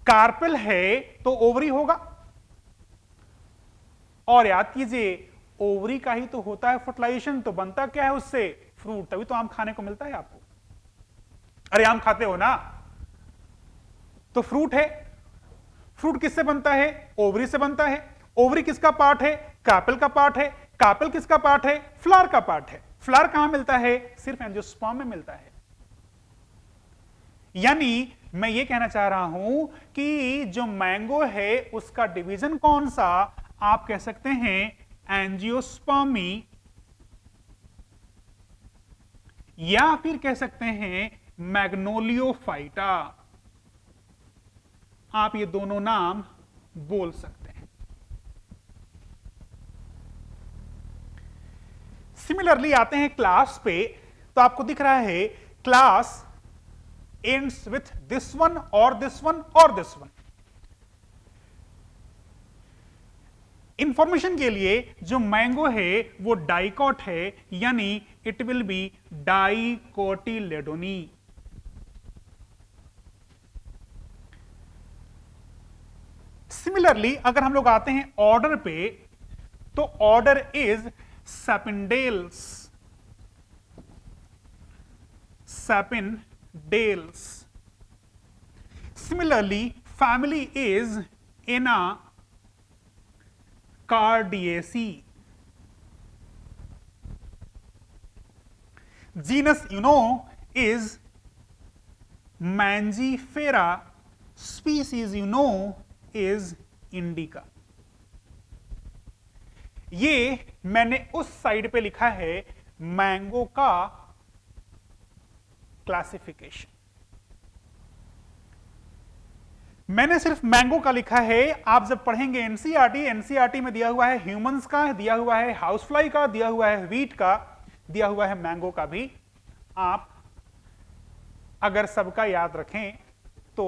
कार्पेल है तो ओवरी होगा, और याद कीजिए ओवरी का ही तो होता है फर्टिलाइजेशन, तो बनता क्या है उससे? फ्रूट। तभी तो आम खाने को मिलता है आपको। अरे आम खाते हो ना, तो फ्रूट है। फ्रूट किससे बनता है? ओवरी से बनता है। ओवरी किसका पार्ट है? कार्पेल का पार्ट है। कार्पेल किसका पार्ट है? फ्लावर का पार्ट है। फ्लावर कहां मिलता है? सिर्फ एंजियोस्पर्म में मिलता है। यानी मैं ये कहना चाह रहा हूं कि जो मैंगो है उसका डिवीजन कौन सा? आप कह सकते हैं एंजियोस्पर्मी, या फिर कह सकते हैं मैग्नोलियोफाइटा। आप ये दोनों नाम बोल सकते हैं। सिमिलरली आते हैं क्लास पे, तो आपको दिख रहा है class ends with this one और दिस वन और दिस वन। इंफॉर्मेशन के लिए जो मैंगो है वो डाइकॉट है, यानी it will be dicotyledonae. Similarly अगर हम लोग आते हैं ऑर्डर पे, तो order is Sapindales. Sapindales. Similarly family is Anacardiaceae. Genus is Mangifera. Species is Indica. ये मैंने उस साइड पे लिखा है मैंगो का क्लासिफिकेशन। मैंने सिर्फ मैंगो का लिखा है। आप जब पढ़ेंगे एनसीईआरटी में दिया हुआ है ह्यूमंस का, दिया हुआ है हाउसफ्लाई का, दिया हुआ है व्हीट का, दिया हुआ है मैंगो का भी। आप अगर सबका याद रखें तो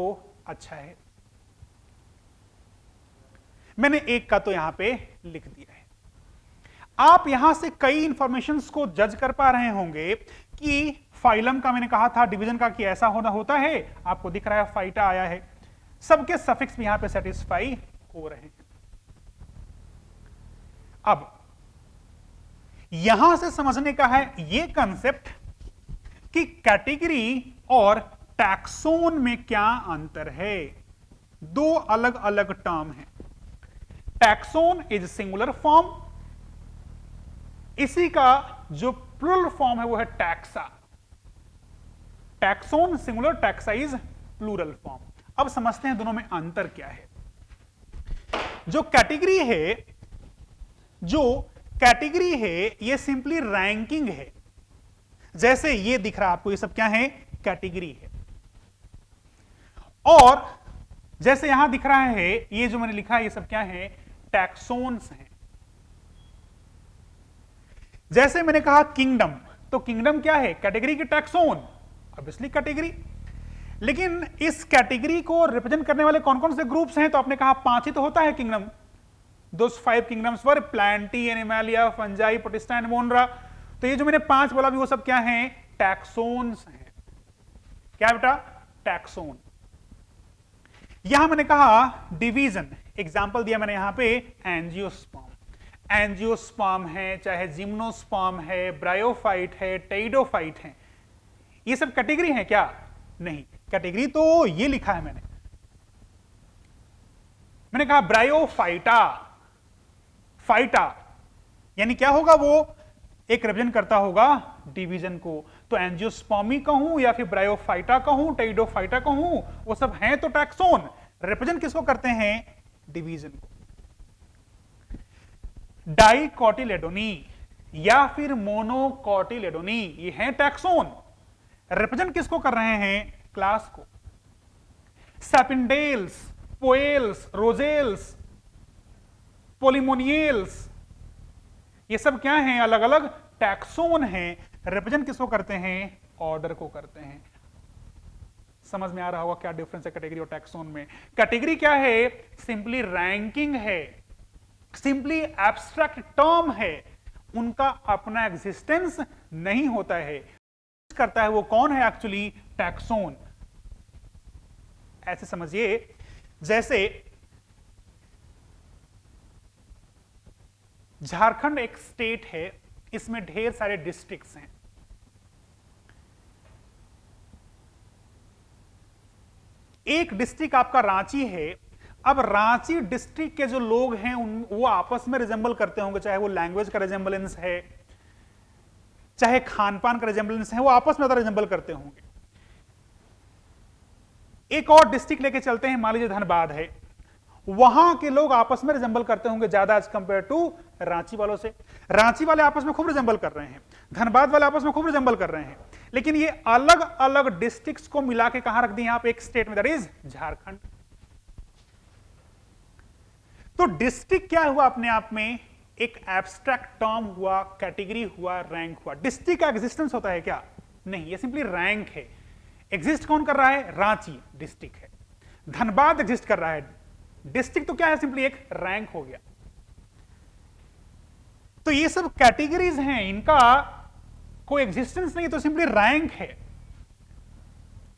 अच्छा है। मैंने एक का तो यहां पे लिख दिया है। आप यहां से कई इंफॉर्मेशंस को जज कर पा रहे होंगे कि फाइलम का मैंने कहा था डिवीजन का कि ऐसा होना होता है, आपको दिख रहा है फाइटा आया है, सबके सफिक्स भी यहां पे सेटिस्फाई हो रहे हैं। अब यहां से समझने का है यह कंसेप्ट कि कैटेगरी और टैक्सोन में क्या अंतर है। दो अलग अलग टर्म है। टैक्सोन इज सिंगुलर फॉर्म, इसी का जो प्लूरल फॉर्म है वो है taxa. Taxon singular, taxa is plural form. अब समझते हैं दोनों में अंतर क्या है। जो कैटेगरी है ये सिंपली रैंकिंग है। जैसे ये दिख रहा है आपको, ये सब क्या है, कैटेगरी है। और जैसे यहां दिख रहा है ये जो मैंने लिखा है ये सब क्या है, टैक्सोन्स हैं। जैसे मैंने कहा किंगडम, तो किंगडम क्या है, कैटेगरी की टैक्सोन, ऑब्वियसली कैटेगरी। लेकिन इस कैटेगरी को रिप्रेजेंट करने वाले कौन कौन से ग्रुप्स हैं, तो आपने कहा 5 ही तो होता है kingdom. Those 5 kingdoms were Plantae, Animalia, Fungi, Protista and Monera. तो ये जो मैंने 5 बोला भी वो सब क्या हैं, टैक्सोन्स हैं। क्या बेटा, टैक्सोन। यहां मैंने कहा डिवीजन, एग्जांपल दिया मैंने यहां पे एंजियोस्पर्म। एंजियोस्पर्म है, चाहे जिम्नोस्पर्म है, ब्रायोफाइट है, टेइडोफाइट है, ये सब कैटेगरी है क्या, नहीं। कैटेगरी तो ये लिखा है मैंने कहा ब्रायोफाइटा, फाइटा यानी क्या होगा, वो एक रिप्रेजेंट करता होगा डिवीजन को। तो एंजियोस्पर्मी कहूं या फिर ब्रायोफाइटा कहूं, टेइडोफाइटा कहूं, वो सब हैं तो टैक्सोन। रिप्रेजेंट किसको करते हैं, डिवीजन को। डाइकोटिलेडोनी या फिर मोनोकोटिलेडोनी, ये हैं टैक्सोन। रिप्रेजेंट किसको कर रहे हैं, क्लास को। सैपिंडेल्स, पोएल्स, रोजेल्स, पोलिमोनियल्स, ये सब क्या हैं, अलग अलग टैक्सोन हैं। रिप्रेजेंट किसको करते हैं, ऑर्डर को करते हैं। समझ में आ रहा होगा क्या डिफरेंस है कैटेगरी और टैक्सोन में। कैटेगरी क्या है, सिंपली रैंकिंग है, सिंपली एब्स्ट्रैक्ट टर्म है, उनका अपना एग्जिस्टेंस नहीं होता है। करता है वो कौन है, एक्चुअली टैक्सोन। ऐसे समझिए जैसे झारखंड एक स्टेट है, इसमें ढेर सारे डिस्ट्रिक्ट्स हैं। एक डिस्ट्रिक्ट आपका रांची है। अब रांची डिस्ट्रिक्ट के जो लोग हैं वो आपस में रिजेंबल करते होंगे, चाहे वो लैंग्वेज का रिजेंबलेंस है, चाहे खान पान का रिजेंबलेंस है, वो आपस में ज्यादा रिजेंबल करते होंगे। एक और डिस्ट्रिक्ट लेके चलते हैं, मान लीजिए धनबाद है, वहां के लोग आपस में रिजेंबल करते होंगे ज्यादा एज कंपेयर टू रांची वालों से। रांची वाले आपस में खूब रिजेंबल कर रहे हैं, धनबाद वाले आपस में खूब रिजेंबल कर रहे हैं, लेकिन ये अलग अलग डिस्ट्रिक्ट्स को मिला के कहां रख दिए आप, एक स्टेट में, दैट इज झारखंड। तो डिस्ट्रिक्ट क्या हुआ, अपने आप में एक एब्स्ट्रैक्ट टर्म हुआ, कैटेगरी हुआ, रैंक हुआ। डिस्ट्रिक्ट का एग्जिस्टेंस होता है क्या, नहीं, ये सिंपली रैंक है। एग्जिस्ट कौन कर रहा है, रांची डिस्ट्रिक्ट है। धनबाद एग्जिस्ट कर रहा है, डिस्ट्रिक्ट तो क्या है, सिंपली एक रैंक हो गया। तो ये सब कैटेगरीज हैं, इनका कोई एग्जिस्टेंस नहीं, तो सिंपली रैंक है।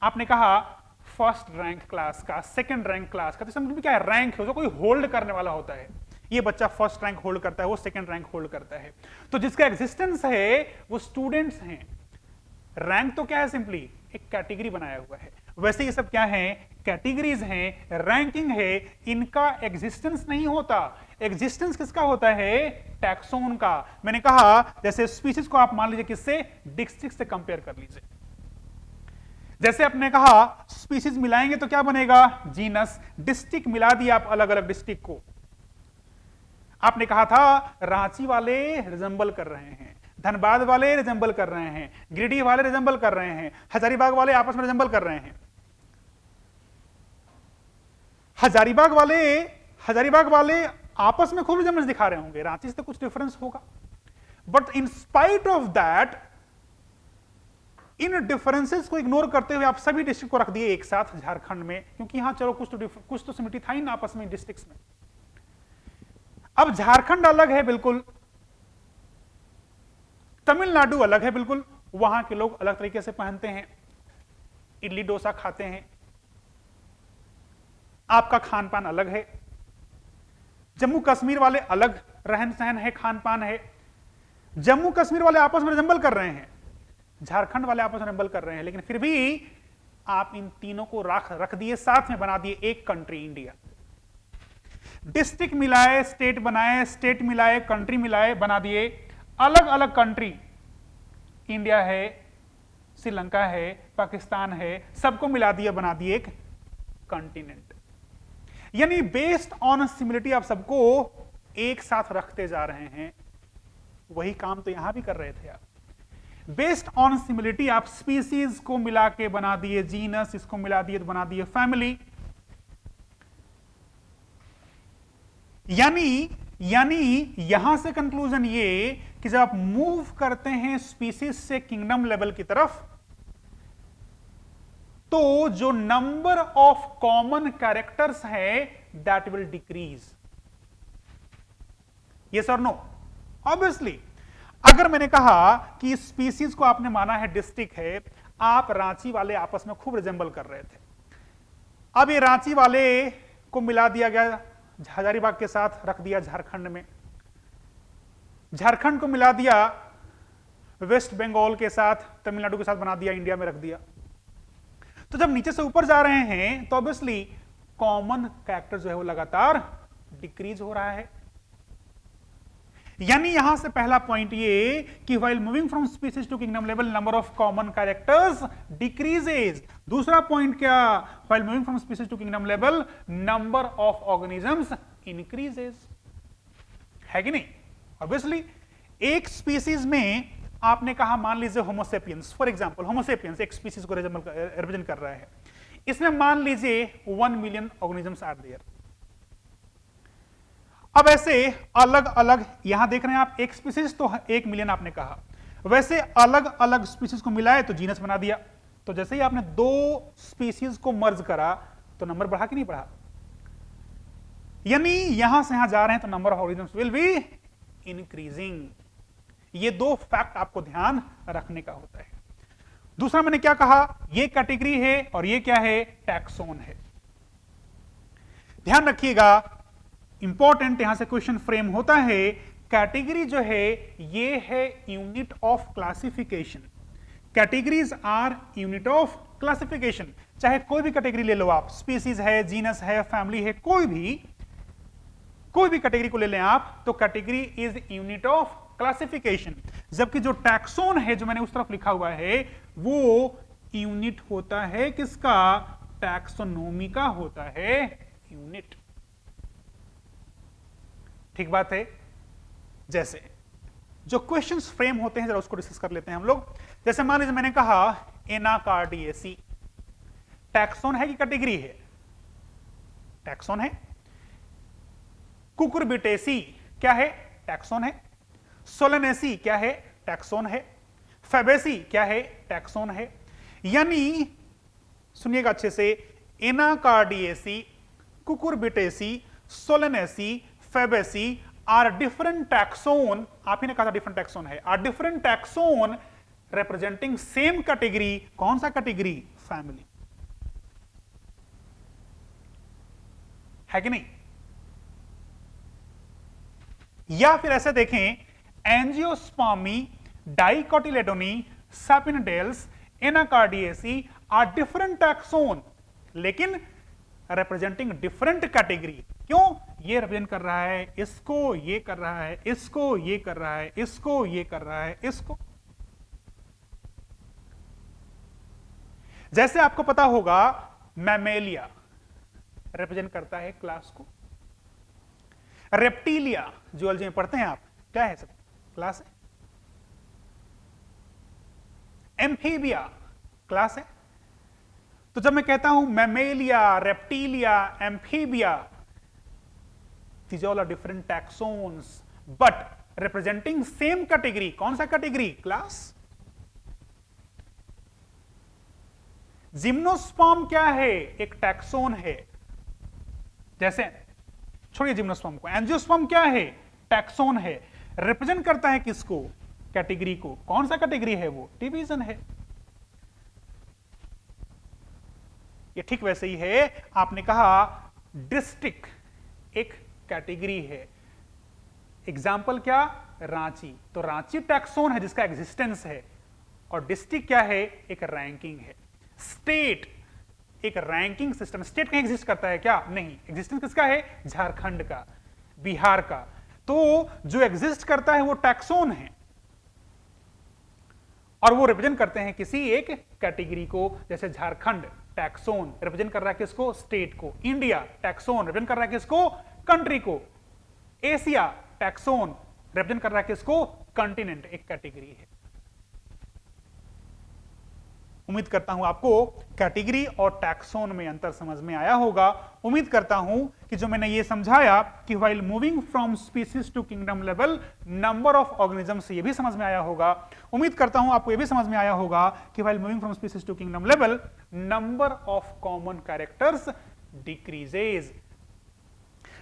आपने कहा फर्स्ट रैंक क्लास का, सेकंड रैंक क्लास का, तो सिंपली क्या है, रैंक है, जो कोई होल्ड करने वाला होता है। ये बच्चा फर्स्ट रैंक होल्ड करता है, वो सेकंड रैंक होल्ड करता है, तो जिसका एग्जिस्टेंस है वो स्टूडेंट्स हैं। रैंक तो क्या है, सिंपली एक कैटेगरी बनाया हुआ है। वैसे ये सब क्या है, कैटेगरीज हैं, रैंकिंग है, इनका एग्जिस्टेंस नहीं होता। एग्जिस्टेंस किसका होता है, टैक्सोन का। मैंने कहा जैसे स्पीशीज को आप मान लीजिए किससे, डिस्ट्रिक्ट से कंपेयर कर लीजिए। जैसे आपने कहा स्पीशीज मिलाएंगे तो क्या बनेगा, जीनस। डिस्ट्रिक्ट मिला दिया आप अलग अलग डिस्ट्रिक्ट को। आपने कहा था रांची वाले रिजेंबल कर रहे हैं, धनबाद वाले रिजेंबल कर रहे हैं, गिरिडीह वाले रिजेंबल कर रहे हैं, हजारीबाग वाले आपस में रिजेंबल कर रहे हैं। हजारीबाग वाले आपस में खूब रिजेंबलेंस दिखा रहे होंगे, रांची से तो कुछ डिफरेंस होगा। But in spite of that, in differences को इग्नोर करते हुए आप सभी डिस्ट्रिक्ट को रख दिए एक साथ झारखंड में, क्योंकि यहां चलो कुछ तो सिमिलरिटी था इन आपस में डिस्ट्रिक्ट्स में। अब झारखंड अलग है बिल्कुल, तमिलनाडु अलग है बिल्कुल, वहां के लोग अलग तरीके से पहनते हैं, इडली डोसा खाते हैं, आपका खान पान अलग है। जम्मू कश्मीर वाले अलग रहन सहन है, खान पान है। जम्मू कश्मीर वाले आपस में रिजेंबल कर रहे हैं, झारखंड वाले आपस में रिजेंबल कर रहे हैं, लेकिन फिर भी आप इन तीनों को रख दिए साथ में, बना दिए एक कंट्री इंडिया। डिस्ट्रिक्ट मिलाए, स्टेट बनाए, स्टेट मिलाए, कंट्री मिलाए, बना दिए अलग अलग कंट्री। इंडिया है, श्रीलंका है, पाकिस्तान है, सबको मिला दिया, बना दिए एक कॉन्टिनेंट। यानी बेस्ड ऑन सिमिलरिटी आप सबको एक साथ रखते जा रहे हैं। वही काम तो यहां भी कर रहे थे आप। बेस्ड ऑन सिमिलरिटी आप स्पीसीज को मिला के बना दिए जीनस, इसको मिला दिए तो बना दिए फैमिली। यानी यहां से कंक्लूजन ये कि जब आप मूव करते हैं स्पीसीज से किंगडम लेवल की तरफ, तो जो नंबर ऑफ कॉमन कैरेक्टर्स है दैट विल डिक्रीज। यस और नो? ऑब्वियसली अगर मैंने कहा कि स्पीसीज को आपने माना है डिस्ट्रिक्ट है, आप रांची वाले आपस में खूब रिजेंबल कर रहे थे, अब ये रांची वाले को मिला दिया गया हजारीबाग के साथ, रख दिया झारखंड में, झारखंड को मिला दिया वेस्ट बंगाल के साथ, तमिलनाडु के साथ, बना दिया इंडिया में, रख दिया। तो जब नीचे से ऊपर जा रहे हैं तो ऑब्वियसली कॉमन कैरेक्टर जो है वो लगातार डिक्रीज हो रहा है। यानी यहां से पहला पॉइंट ये कि while moving from species to kingdom level number of common characters decreases. दूसरा पॉइंट क्या? While moving from species to kingdom level number of organisms increases. है कि नहीं? ऑब्वियसली एक स्पीसीज में आपने कहा, मान लीजिए होमोसेपियंस, फॉर एग्जांपल होमोसेपियंस एक स्पीसीज को रिप्रेजेंट कर रहा है, इसमें मान लीजिए 1 मिलियन ऑर्गेनिजम्स आर देयर। अब ऐसे अलग अलग यहां देख रहे हैं आप, एक स्पीसीज तो 1 मिलियन आपने कहा, वैसे अलग अलग स्पीसीज को मिलाए तो जीनस बना दिया। तो जैसे ही आपने 2 स्पीसीज को मर्ज करा तो नंबर बढ़ा कि नहीं बढ़ा? यानी यहां से यहां जा रहे हैं तो number of organisms will be increasing. ये 2 फैक्ट आपको ध्यान रखने का होता है। दूसरा मैंने क्या कहा, ये कैटेगरी है और ये क्या है? टैक्सोन है। ध्यान रखिएगा, इंपॉर्टेंट यहां से क्वेश्चन फ्रेम होता है। कैटेगरी जो है ये है unit of classification. Categories are unit of classification. चाहे कोई भी कैटेगरी ले लो आप, स्पीसीज है, जीनस है, फैमिली है, कोई भी कैटेगरी को ले लें आप, तो category is unit of classification. जबकि जो टैक्सोन है, जो मैंने उस तरफ लिखा हुआ है, वो यूनिट होता है किसका? टैक्सोनॉमी का होता है यूनिट। ठीक बात है? जैसे जो क्वेश्चंस फ्रेम होते हैं जरा उसको डिस्कस कर लेते हैं हम लोग। जैसे मान लीजिए मैंने कहा एनाकार्डिएसी, टैक्सोन है कि कैटेगरी है? टैक्सोन है। कुकुरबिटेसी क्या है? टैक्सोन है। सोलेनेसी क्या है? टैक्सोन है। फेबेसी क्या है? टैक्सोन है। यानी सुनिएगा अच्छे से, Anacardiaceae, Cucurbitaceae, Solanaceae, Fabaceae are different taxon. आप ही ने कहा था डिफरेंट टैक्सोन है। Are different taxon representing same category. कौन सा कैटेगरी? फैमिली। है कि नहीं? या फिर ऐसे देखें, angiospermae, डाइकोटिलेडोनी, सैपिनडेल्स, Anacardiaceae are different taxon, लेकिन रिप्रेजेंटिंग डिफरेंट कैटेगरी। क्यों? ये रिप्रेजेंट कर रहा है इसको, ये कर रहा है इसको, ये कर रहा है इसको, ये कर रहा है इसको। जैसे आपको पता होगा, मैमेलिया रिप्रेजेंट करता है क्लास को। रेप्टिलिया जूलॉजी में पढ़ते हैं आप, क्या है सब? क्लास है। एम्फीबिया क्लास है। तो जब मैं कहता हूं Mammalia, reptilia, amphibia, these all are different taxons but representing same category। कौन सा कैटेगरी? क्लास। जिम्नोस्पर्म क्या है? एक टैक्सोन है। जैसे छोड़िए जिम्नोस्पर्म को। एंजियोस्पर्म क्या है? टैक्सोन है। रिप्रेजेंट करता है किसको? कैटेगरी को। कौन सा कैटेगरी है वो? डिवीजन है। ये ठीक वैसे ही है, आपने कहा डिस्ट्रिक्ट एक कैटेगरी है। एग्जाम्पल क्या? रांची। तो रांची टैक्सोन है जिसका एग्जिस्टेंस है, और डिस्ट्रिक्ट क्या है? एक रैंकिंग है। स्टेट एक रैंकिंग सिस्टम। स्टेट कहीं एग्जिस्ट करता है क्या? नहीं। एग्जिस्टेंस किसका है? झारखंड का, बिहार का। तो जो एग्जिस्ट करता है वो टैक्सोन है, और वो रिप्रेजेंट करते हैं किसी एक कैटेगरी को। जैसे झारखंड टैक्सोन रिप्रेजेंट कर रहा है किसको? स्टेट को। इंडिया टैक्सोन रिप्रेजेंट कर रहा है किसको? कंट्री को। एशिया टैक्सोन रिप्रेजेंट कर रहा है किसको? कंटिनेंट, एक कैटेगरी है। उम्मीद करता हूं आपको कैटेगरी और टैक्सोन में अंतर समझ में आया होगा। उम्मीद करता हूं कि जो मैंने ये समझाया कि while moving from species to kingdom level number of organisms, ये भी समझ में आया होगा। उम्मीद करता हूं आपको ये भी समझ में आया होगा कि while moving from species to kingdom level number of common characters decreases.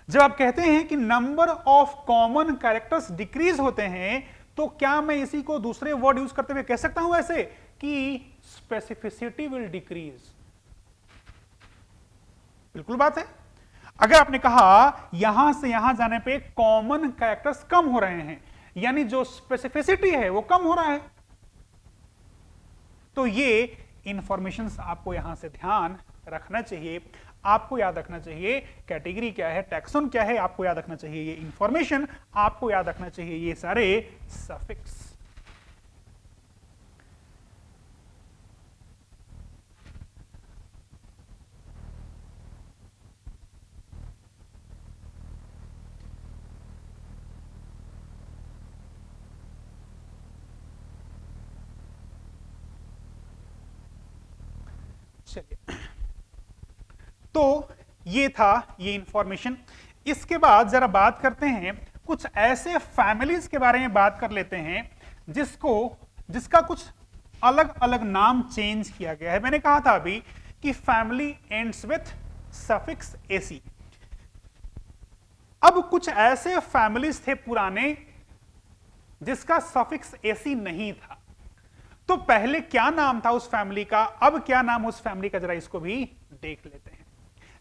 जब आप कहते हैं कि number of common characters decrease होते हैं, तो क्या मैं इसी को दूसरे वर्ड यूज करते हुए कह सकता हूं ऐसे कि स्पेसिफिसिटी विल डिक्रीज? बिल्कुल बात है। अगर आपने कहा यहां से यहां जाने पे कॉमन कैरेक्टर्स कम हो रहे हैं, यानी जो स्पेसिफिसिटी है वो कम हो रहा है, तो ये इंफॉर्मेशन आपको यहां से ध्यान रखना चाहिए। आपको याद रखना चाहिए कैटेगरी क्या है, टैक्सोन क्या है, आपको याद रखना चाहिए ये इंफॉर्मेशन, आपको याद रखना चाहिए ये सारे सफिक्स। चलिए, तो ये था ये इंफॉर्मेशन। इसके बाद जरा बात करते हैं कुछ ऐसे फैमिलीज के बारे में बात कर लेते हैं जिसका कुछ अलग अलग नाम चेंज किया गया है। मैंने कहा था अभी कि family ends with suffix AC. अब कुछ ऐसे फैमिलीज थे पुराने जिसका सफिक्स एसी नहीं था। तो पहले क्या नाम था उस फैमिली का, अब क्या नाम उस फैमिली का, जरा इसको भी देख लेते हैं।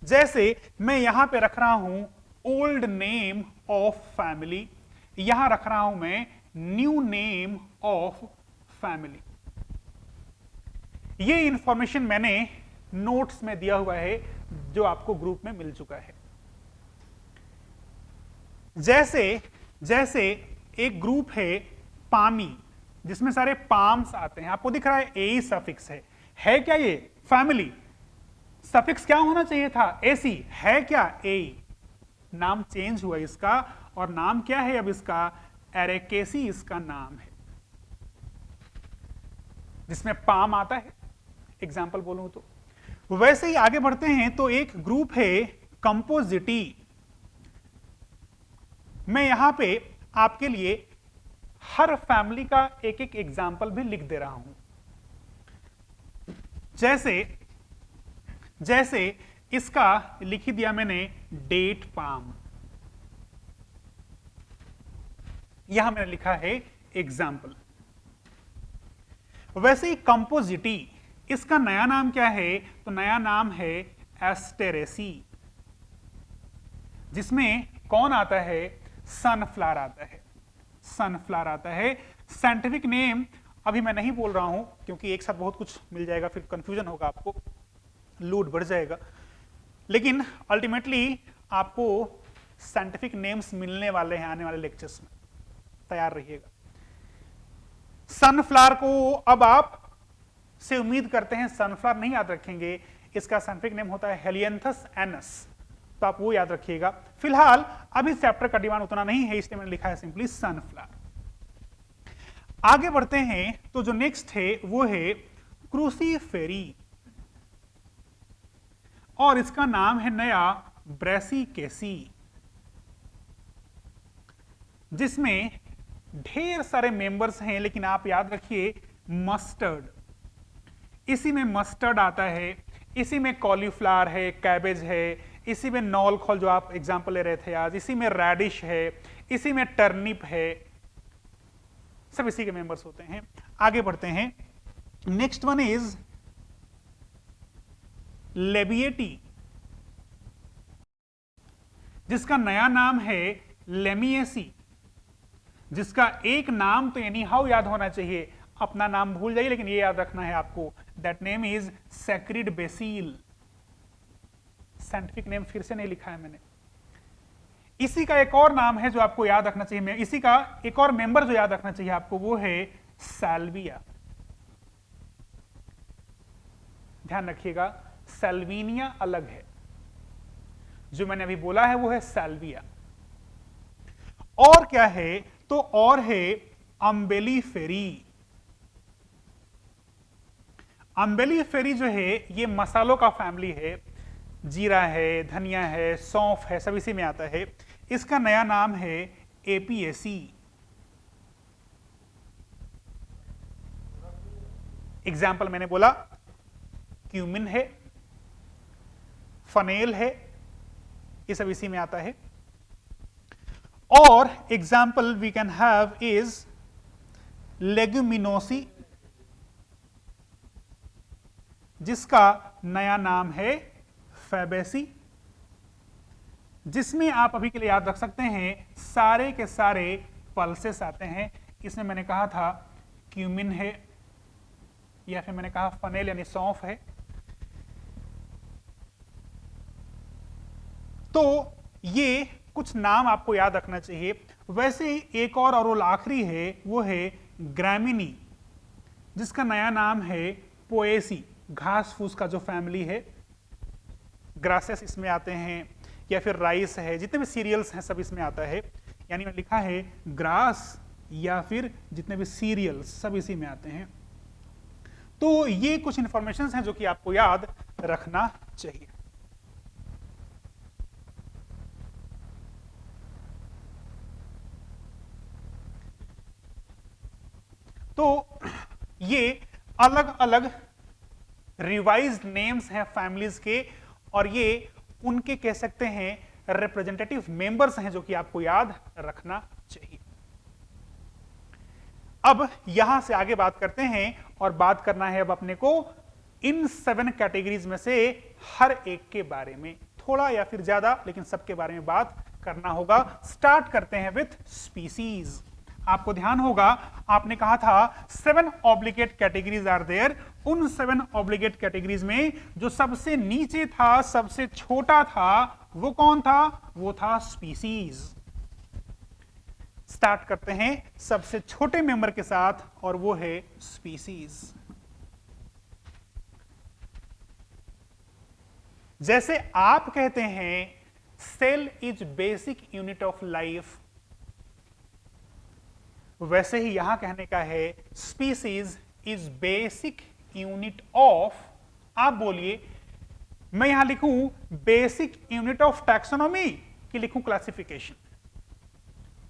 जैसे मैं यहां पे रख रहा हूं ओल्ड नेम ऑफ फैमिली, यहां रख रहा हूं मैं न्यू नेम ऑफ फैमिली। ये इंफॉर्मेशन मैंने नोट्स में दिया हुआ है जो आपको ग्रुप में मिल चुका है। जैसे एक ग्रुप है पामी, जिसमें सारे पाम्स आते हैं, आपको दिख रहा है ए सफिक्स है क्या ये फैमिली? सफिक्स क्या होना चाहिए था? एसी। है क्या? ए। नाम चेंज हुआ इसका, और नाम क्या है अब इसका? एरेकेसी इसका नाम है, जिसमें पाम आता है, एग्जाम्पल बोलूं तो। वैसे ही आगे बढ़ते हैं तो एक ग्रुप है कंपोजिटी। मैं यहां पे आपके लिए हर फैमिली का एक एक एग्जाम्पल भी लिख दे रहा हूं। जैसे इसका लिख ही दिया मैंने डेट पाम, यहां मैंने लिखा है एग्जाम्पल। वैसे ही कंपोजिटी, इसका नया नाम क्या है? तो नया नाम है एस्टेरेसी, जिसमें कौन आता है? सनफ्लावर आता है। सनफ्लावर आता है। साइंटिफिक नेम अभी मैं नहीं बोल रहा हूं क्योंकि एक साथ बहुत कुछ मिल जाएगा, फिर कंफ्यूजन होगा, आपको लोड बढ़ जाएगा। लेकिन अल्टीमेटली आपको साइंटिफिक नेम्स मिलने वाले हैं आने वाले लेक्चर्स में, तैयार रहिएगा। सनफ्लावर को अब आप से उम्मीद करते हैं सनफ्लावर नहीं याद रखेंगे, इसका साइंटिफिक नेम होता है हेलियंथस एनस, तो आप वो याद रखिएगा। फिलहाल अभी चैप्टर का डिमांड उतना नहीं है, इसलिए मैंने लिखा है सिंपली सनफ्लावर। आगे बढ़ते हैं तो जो नेक्स्ट है वो है क्रूसीफेरी, और इसका नाम है नया ब्रेसिकेसी, जिसमें ढेर सारे मेंबर्स हैं, लेकिन आप याद रखिए मस्टर्ड, इसी में मस्टर्ड आता है, इसी में कॉलीफ्लावर है, कैबेज है, इसी में नौलखोल जो आप एग्जाम्पल ले रहे थे आज, इसी में रेडिश है, इसी में टर्निप है, सब इसी के मेंबर्स होते हैं। आगे बढ़ते हैं। नेक्स्ट वन इज लेबिएटी, जिसका नया नाम है लेमिएसी, जिसका एक नाम तो एनी हाउ याद होना चाहिए, अपना नाम भूल जाइए लेकिन ये याद रखना है आपको, that name is sacred basil. Scientific name फिर से नहीं लिखा है मैंने। इसी का एक और नाम है जो आपको याद रखना चाहिए, इसी का एक और मेंबर जो याद रखना चाहिए आपको, वो है सैल्विया। ध्यान रखिएगा, सैल्विनिया अलग है, जो मैंने अभी बोला है वो है सैल्विया। और क्या है, तो और है अम्बेलिफेरी। अम्बेलिफेरी जो है ये मसालों का फैमिली है, जीरा है, धनिया है, सौंफ है, सब इसी में आता है। इसका नया नाम है एपीएसी। एग्जाम्पल मैंने बोला क्यूमिन है, फनेल है, ये सब इसी में आता है। और example we can have is Leguminosae, जिसका नया नाम है फैबेसी, जिसमें आप अभी के लिए याद रख सकते हैं सारे के सारे पल्सेस आते हैं। इसमें मैंने कहा था क्यूमिन है, या फिर मैंने कहा फनेल यानी सौंफ है। तो ये कुछ नाम आपको याद रखना चाहिए। वैसे ही एक और वो आखिरी है, वो है ग्रामिनी, जिसका नया नाम है पोएसी। घास फूस का जो फैमिली है, ग्रासेस इसमें आते हैं, या फिर राइस है, जितने भी सीरियल्स हैं सब इसमें आता है। यानी मैं लिखा है ग्रास या फिर जितने भी सीरियल्स सब इसी में आते हैं। तो ये कुछ इंफॉर्मेशन हैं जो कि आपको याद रखना चाहिए। तो ये अलग अलग रिवाइज्ड नेम्स हैं फैमिलीज के, और ये उनके कह सकते हैं रिप्रेजेंटेटिव मेंबर्स हैं जो कि आपको याद रखना चाहिए। अब यहां से आगे बात करते हैं, और बात करना है अब अपने को इन 7 कैटेगरीज में से हर एक के बारे में, थोड़ा या फिर ज्यादा, लेकिन सबके बारे में बात करना होगा। स्टार्ट करते हैं विथ स्पीसीज। आपको ध्यान होगा, आपने कहा था 7 ऑब्लिगेट कैटेगरीज आर देयर। उन 7 ऑब्लिगेट कैटेगरीज में जो सबसे नीचे था, सबसे छोटा था, वो कौन था? वो था स्पीसीज। स्टार्ट करते हैं सबसे छोटे मेंबर के साथ, और वो है स्पीसीज। जैसे आप कहते हैं cell is basic unit of life, वैसे ही यहां कहने का है species is basic unit of, आप बोलिए, मैं यहां लिखूं बेसिक यूनिट ऑफ टैक्सोनॉमी कि लिखूं classification?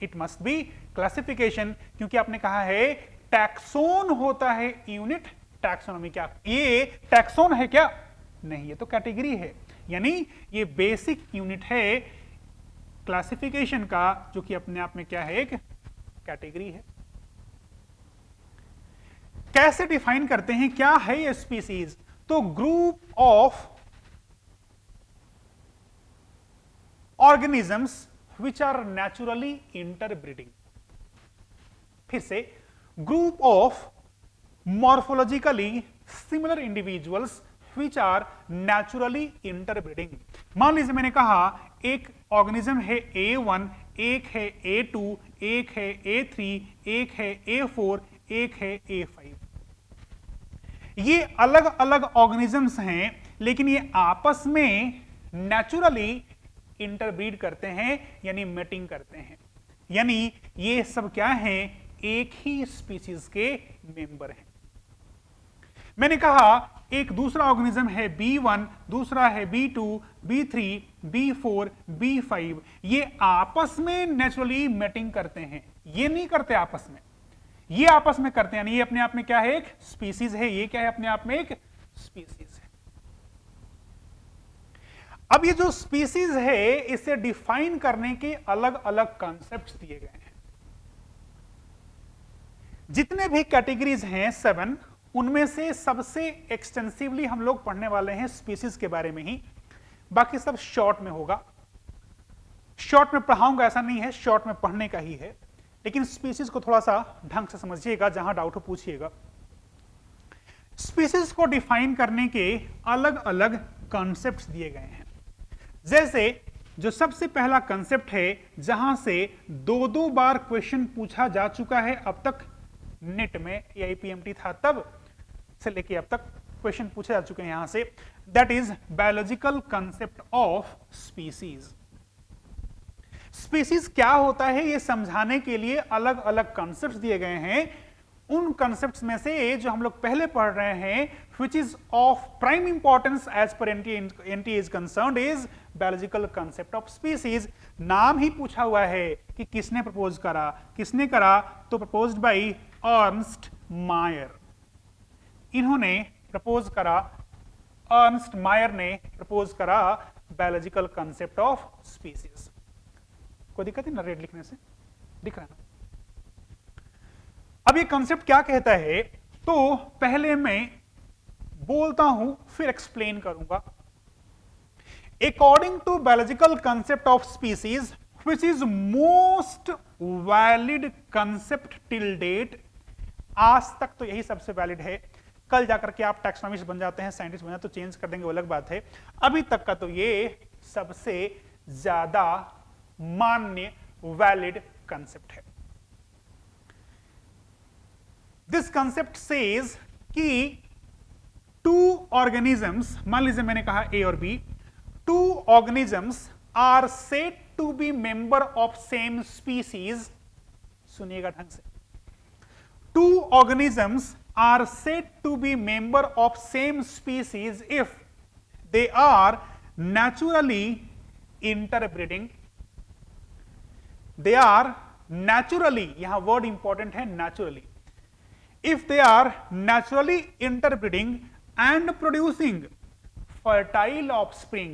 It must be classification, क्योंकि आपने कहा है टैक्सोन होता है यूनिट टैक्सोनॉमी। क्या ये टैक्सोन है क्या? नहीं, ये तो कैटेगरी है। यानी ये बेसिक यूनिट है क्लासिफिकेशन का, जो कि अपने आप में क्या है? एक कैटेगरी है। कैसे डिफाइन करते हैं, क्या है ये स्पीसीज? तो group of organisms which are naturally interbreeding. फिर से, group of morphologically similar individuals which are naturally interbreeding. मान लीजिए मैंने कहा एक ऑर्गेनिज्म है A1, एक है A2, एक है A3, एक है A4, एक है A5। ये अलग अलग ऑर्गेनिजम्स हैं, लेकिन ये आपस में नेचुरली इंटरब्रीड करते हैं, यानी मेटिंग करते हैं। यानी ये सब क्या हैं? एक ही स्पीसीज के मेंबर हैं। मैंने कहा एक दूसरा ऑर्गेनिज्म है B1, दूसरा है B2, B3, B4, B5। ये आपस में नेचुरली मेटिंग करते हैं, ये नहीं करते आपस में, ये आपस में करते हैं। यानी ये अपने आप में क्या है? एक स्पीसीज है। ये क्या है? अपने आप में एक स्पीसीज है। अब ये जो स्पीसीज है इसे डिफाइन करने के अलग अलग कॉन्सेप्ट्स दिए गए हैं। जितने भी कैटेगरीज हैं 7, उनमें से सबसे एक्सटेंसिवली हम लोग पढ़ने वाले हैं स्पीसीज के बारे में ही, बाकी सब शॉर्ट में होगा। शॉर्ट में पढ़ाऊंगा ऐसा नहीं है, शॉर्ट में पढ़ने का ही है, लेकिन स्पीसीज को थोड़ा सा ढंग से समझिएगा, जहां डाउट हो पूछिएगा। स्पीसीज को डिफाइन करने के अलग अलग कॉन्सेप्ट्स दिए गए हैं। जैसे जो सबसे पहला कंसेप्ट है, जहां से दो बार क्वेश्चन पूछा जा चुका है अब तक नेट में, AIPMT था तब से लेके अब तक क्वेश्चन पूछे जा चुके हैं यहां से, that is biological concept of species. Species क्या होता है ये समझाने के लिए अलग अलग कॉन्सेप्ट्स दिए गए हैं। उन कॉन्सेप्ट्स में से जो हम लोग पहले पढ़ रहे हैं, which is of prime importance as per NT is concerned, is biological concept of species। नाम ही पूछा हुआ है कि किसने प्रपोज करा, किसने करा, तो प्रपोज्ड बाय अर्नस्ट मायर। इन्होंने प्रपोज करा, अर्नस्ट मायर ने प्रपोज करा बायोलॉजिकल कंसेप्ट ऑफ स्पीसीज। कोई दिक्कत है ना रेड लिखने से? दिख रहा है ना? अब ये कंसेप्ट क्या कहता है, तो पहले मैं बोलता हूं फिर एक्सप्लेन करूंगा। According to biological concept of species which is most valid concept till date, आज तक तो यही सबसे वैलिड है। कल जाकर के आप टैक्सोनॉमिस्ट बन जाते हैं, साइंटिस्ट बन जाते हैं, तो चेंज कर देंगे, वो अलग बात है। अभी तक का तो ये सबसे ज्यादा मान्य वैलिड कंसेप्ट है। दिस कंसेप्ट सेज कि टू ऑर्गेनिजम्स, मान लीजिए मैंने कहा ए और B, two organisms are said to be member of same species. सुनिएगा ढंग से, two organisms are said to be member of same species if they are naturally interbreeding. They are naturally, यहां word important है naturally, if they are naturally interbreeding and producing fertile offspring।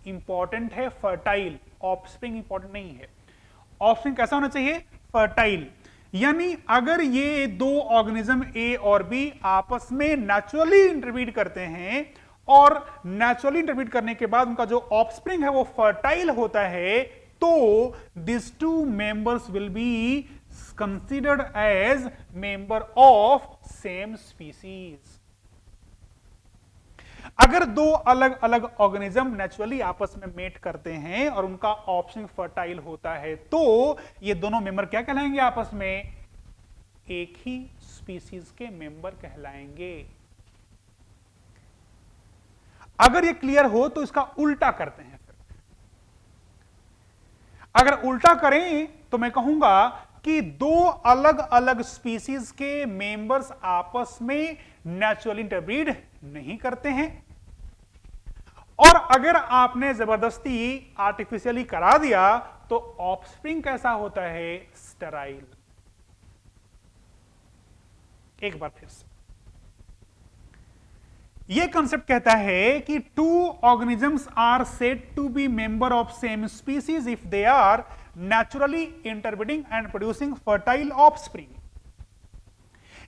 Important है fertile, offspring important नहीं है। offspring कैसा होना चाहिए? fertile। यानी अगर ये दो ऑर्गेनिज्म ए और बी आपस में नेचुरली इंटरब्रीड करते हैं और नेचुरली इंटरब्रीड करने के बाद उनका जो ऑफस्प्रिंग है वो फर्टाइल होता है, तो this two members will be considered as member of same species। अगर दो अलग अलग ऑर्गेनिज्म नेचुरली आपस में मेट करते हैं और उनका ऑप्शन फर्टाइल होता है, तो ये दोनों मेंबर क्या कहलाएंगे? आपस में एक ही स्पीसीज के मेंबर कहलाएंगे। अगर ये क्लियर हो तो इसका उल्टा करते हैं। फिर अगर उल्टा करें तो मैं कहूंगा कि दो अलग अलग स्पीसीज के मेंबर्स आपस में नेचुरली इंटरब्रीड नहीं करते हैं, और अगर आपने जबरदस्ती आर्टिफिशियली करा दिया तो ऑफस्प्रिंग कैसा होता है? स्टेराइल। एक बार फिर से, यह कंसेप्ट कहता है कि two organisms are said to be member of same species if they are naturally interbreeding and producing fertile offspring.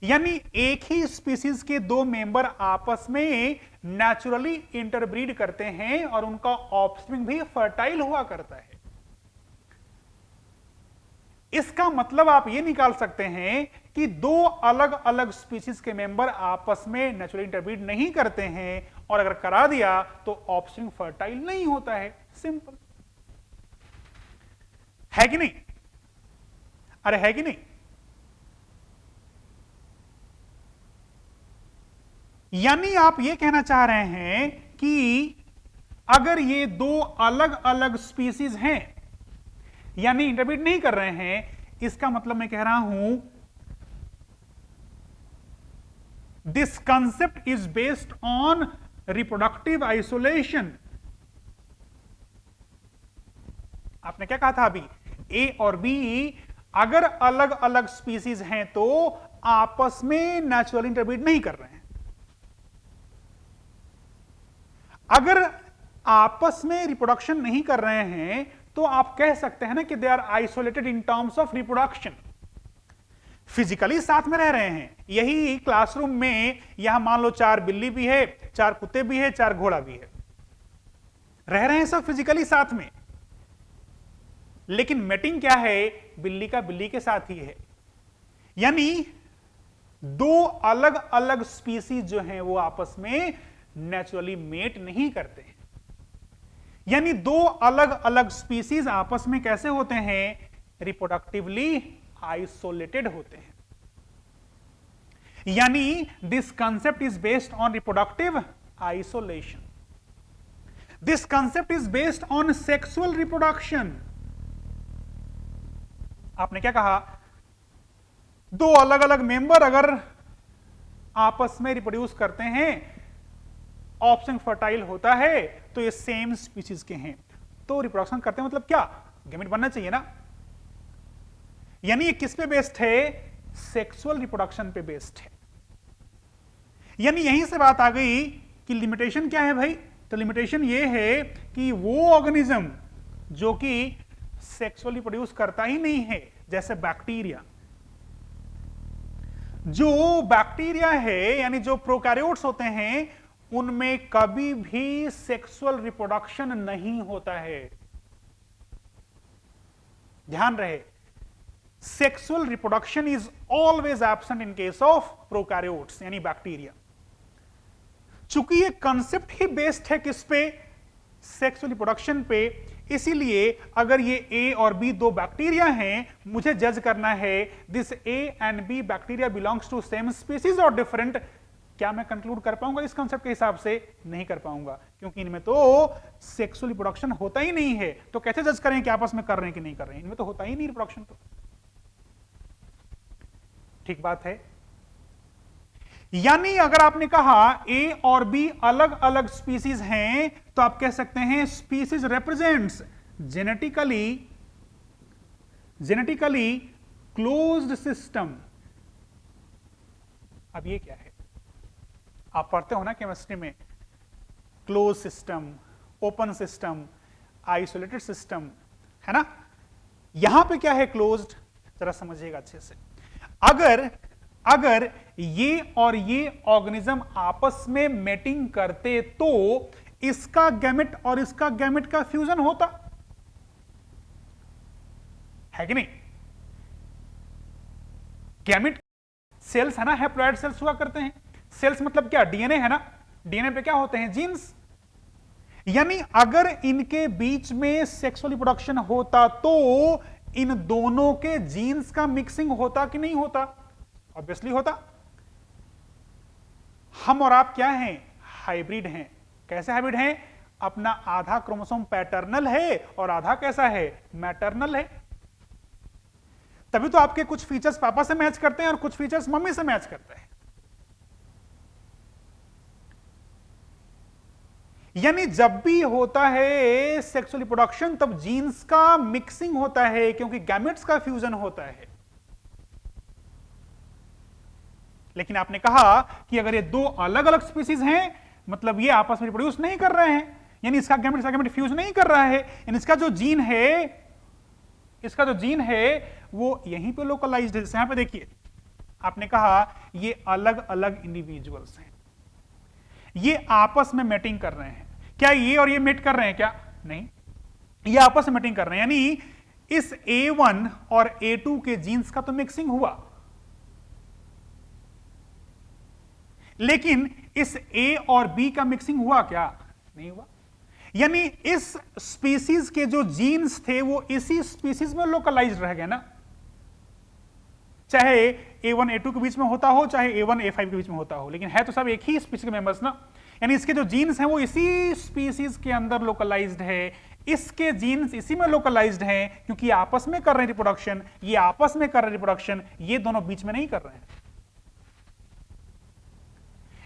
यानी एक ही स्पीसीज के दो मेंबर आपस में नेचुरली इंटरब्रीड करते हैं और उनका ऑफस्प्रिंग भी फर्टाइल हुआ करता है। इसका मतलब आप यह निकाल सकते हैं कि दो अलग अलग स्पीसीज के मेंबर आपस में नेचुरली इंटरब्रीड नहीं करते हैं, और अगर करा दिया तो ऑफस्प्रिंग फर्टाइल नहीं होता है। सिंपल है कि नहीं? अरे है कि नहीं? यानी आप यह कहना चाह रहे हैं कि अगर ये दो अलग अलग स्पीसीज हैं, यानी इंटरब्रीड नहीं कर रहे हैं, इसका मतलब मैं कह रहा हूं this concept is based on reproductive isolation. आपने क्या कहा था अभी? ए और बी अगर अलग अलग स्पीसीज हैं तो आपस में नेचुरल इंटरब्रीड नहीं कर रहे हैं। अगर आपस में रिप्रोडक्शन नहीं कर रहे हैं तो आप कह सकते हैं ना कि they are isolated in terms of reproduction. Physically साथ में रह रहे हैं, यही क्लासरूम में यहां मान लो 4 बिल्ली भी है, 4 कुत्ते भी है, 4 घोड़ा भी है, रह रहे हैं सब फिजिकली साथ में, लेकिन मेटिंग क्या है, बिल्ली का बिल्ली के साथ ही है। यानी 2 अलग अलग स्पीसीज जो हैं वो आपस में नेचुरली मेट नहीं करते हैं। यानी 2 अलग अलग स्पीसीज आपस में कैसे होते हैं, रिप्रोडक्टिवली आइसोलेटेड होते हैं। यानी this concept is based on reproductive isolation, this concept is based on sexual reproduction. आपने क्या कहा, 2 अलग अलग मेंबर अगर आपस में रिप्रोड्यूस करते हैं, ऑप्शन फर्टाइल होता है, तो ये सेम स्पीशीज के हैं, तो रिप्रोडक्शन करते हैं, मतलब क्या, गैमेट बनना चाहिए ना। यानी ये किस पे बेस्ड है, सेक्सुअल रिप्रोडक्शन पे बेस्ड है। यानी यहीं से बात आ गई कि लिमिटेशन क्या है भाई, तो लिमिटेशन ये है कि वो ऑर्गेनिज्म जो कि सेक्सुअली प्रोड्यूस करता ही नहीं है, जैसे बैक्टीरिया, जो बैक्टीरिया है यानी जो प्रोकैरियोट्स होते हैं उनमें कभी भी सेक्सुअल रिप्रोडक्शन नहीं होता है। ध्यान रहे, sexual reproduction is always absent in case of prokaryotes यानी बैक्टीरिया। चूंकि ये कंसेप्ट ही बेस्ड है किस पे, सेक्सुअल रिप्रोडक्शन पे, इसीलिए अगर ये ए और बी 2 बैक्टीरिया हैं, मुझे जज करना है this A and B bacteria belongs to same species और डिफरेंट, क्या मैं कंक्लूड कर पाऊंगा इस कंसेप्ट के हिसाब से, नहीं कर पाऊंगा, क्योंकि इनमें तो सेक्सुअल रिप्रोडक्शन होता ही नहीं है। तो कैसे जज करें कि आपस में कर रहे हैं कि नहीं कर रहे हैं, इनमें तो होता ही नहीं रिप्रोडक्शन। तो ठीक बात है। यानी अगर आपने कहा ए और बी अलग अलग स्पीसीज हैं, तो आप कह सकते हैं species represents genetically closed system. अब ये क्या है, आप पढ़ते हो ना केमिस्ट्री में, close system, open system, isolated system, है ना। यहां पे क्या है, क्लोज्ड, जरा समझिएगा अच्छे से। अगर ये और ये ऑर्गेनिज्म आपस में मेटिंग करते तो इसका गैमेट और इसका गैमेट का फ्यूजन होता है कि नहीं। गैमेट सेल्स है ना, हैप्लॉइड सेल्स हुआ करते हैं। सेल्स मतलब क्या, डीएनए है ना, डीएनए पे क्या होते हैं, जीन्स। यानी अगर इनके बीच में सेक्सुअल रिप्रोडक्शन होता तो इन दोनों के जीन्स का मिक्सिंग होता कि नहीं होता, ऑब्वियसली होता। हम और आप क्या हैं, हाइब्रिड हैं। कैसे हाइब्रिड हैं, अपना आधा क्रोमोसोम पैटर्नल है और आधा कैसा है, मैटरनल है। तभी तो आपके कुछ फीचर्स पापा से मैच करते हैं और कुछ फीचर्स मम्मी से मैच करते हैं। यानी जब भी होता है सेक्सुअल रिप्रोडक्शन तब जीन्स का मिक्सिंग होता है, क्योंकि गैमेट्स का फ्यूजन होता है। लेकिन आपने कहा कि अगर ये 2 अलग अलग स्पीसीज हैं, मतलब ये आपस में रिप्रोड्यूस नहीं कर रहे हैं, यानी इसका गैमेट फ्यूज नहीं कर रहा है, यानी इसका जो जीन है वो यहीं पे लोकलाइज्ड है। यहां पे देखिए, आपने कहा ये अलग अलग इंडिविजुअल्स हैं, ये आपस में मेटिंग कर रहे हैं। क्या ये और ये मेट कर रहे हैं क्या, नहीं, ये आपस में मेटिंग कर रहे हैं। यानी इस A1 और A2 के जीन्स का तो मिक्सिंग हुआ, लेकिन इस A और B का मिक्सिंग हुआ क्या, नहीं हुआ। यानी इस स्पीसीज के जो जीन्स थे वो इसी स्पीसीज में लोकलाइज्ड रह गए ना, चाहे A1 A2 के बीच में होता हो, चाहे A1 A5 के बीच में होता हो, लेकिन है तो सब एक ही स्पीसीज के मेंबर्स ना। यानी इसके जो जीन्स हैं वो इसी स्पीसीज के अंदर लोकलाइज्ड है, इसके जीन्स इसी में लोकलाइज्ड हैं, क्योंकि आपस में कर रहे हैं रिप्रोडक्शन, ये आपस में कर रहे हैं रिप्रोडक्शन, ये दोनों बीच में नहीं कर रहे हैं।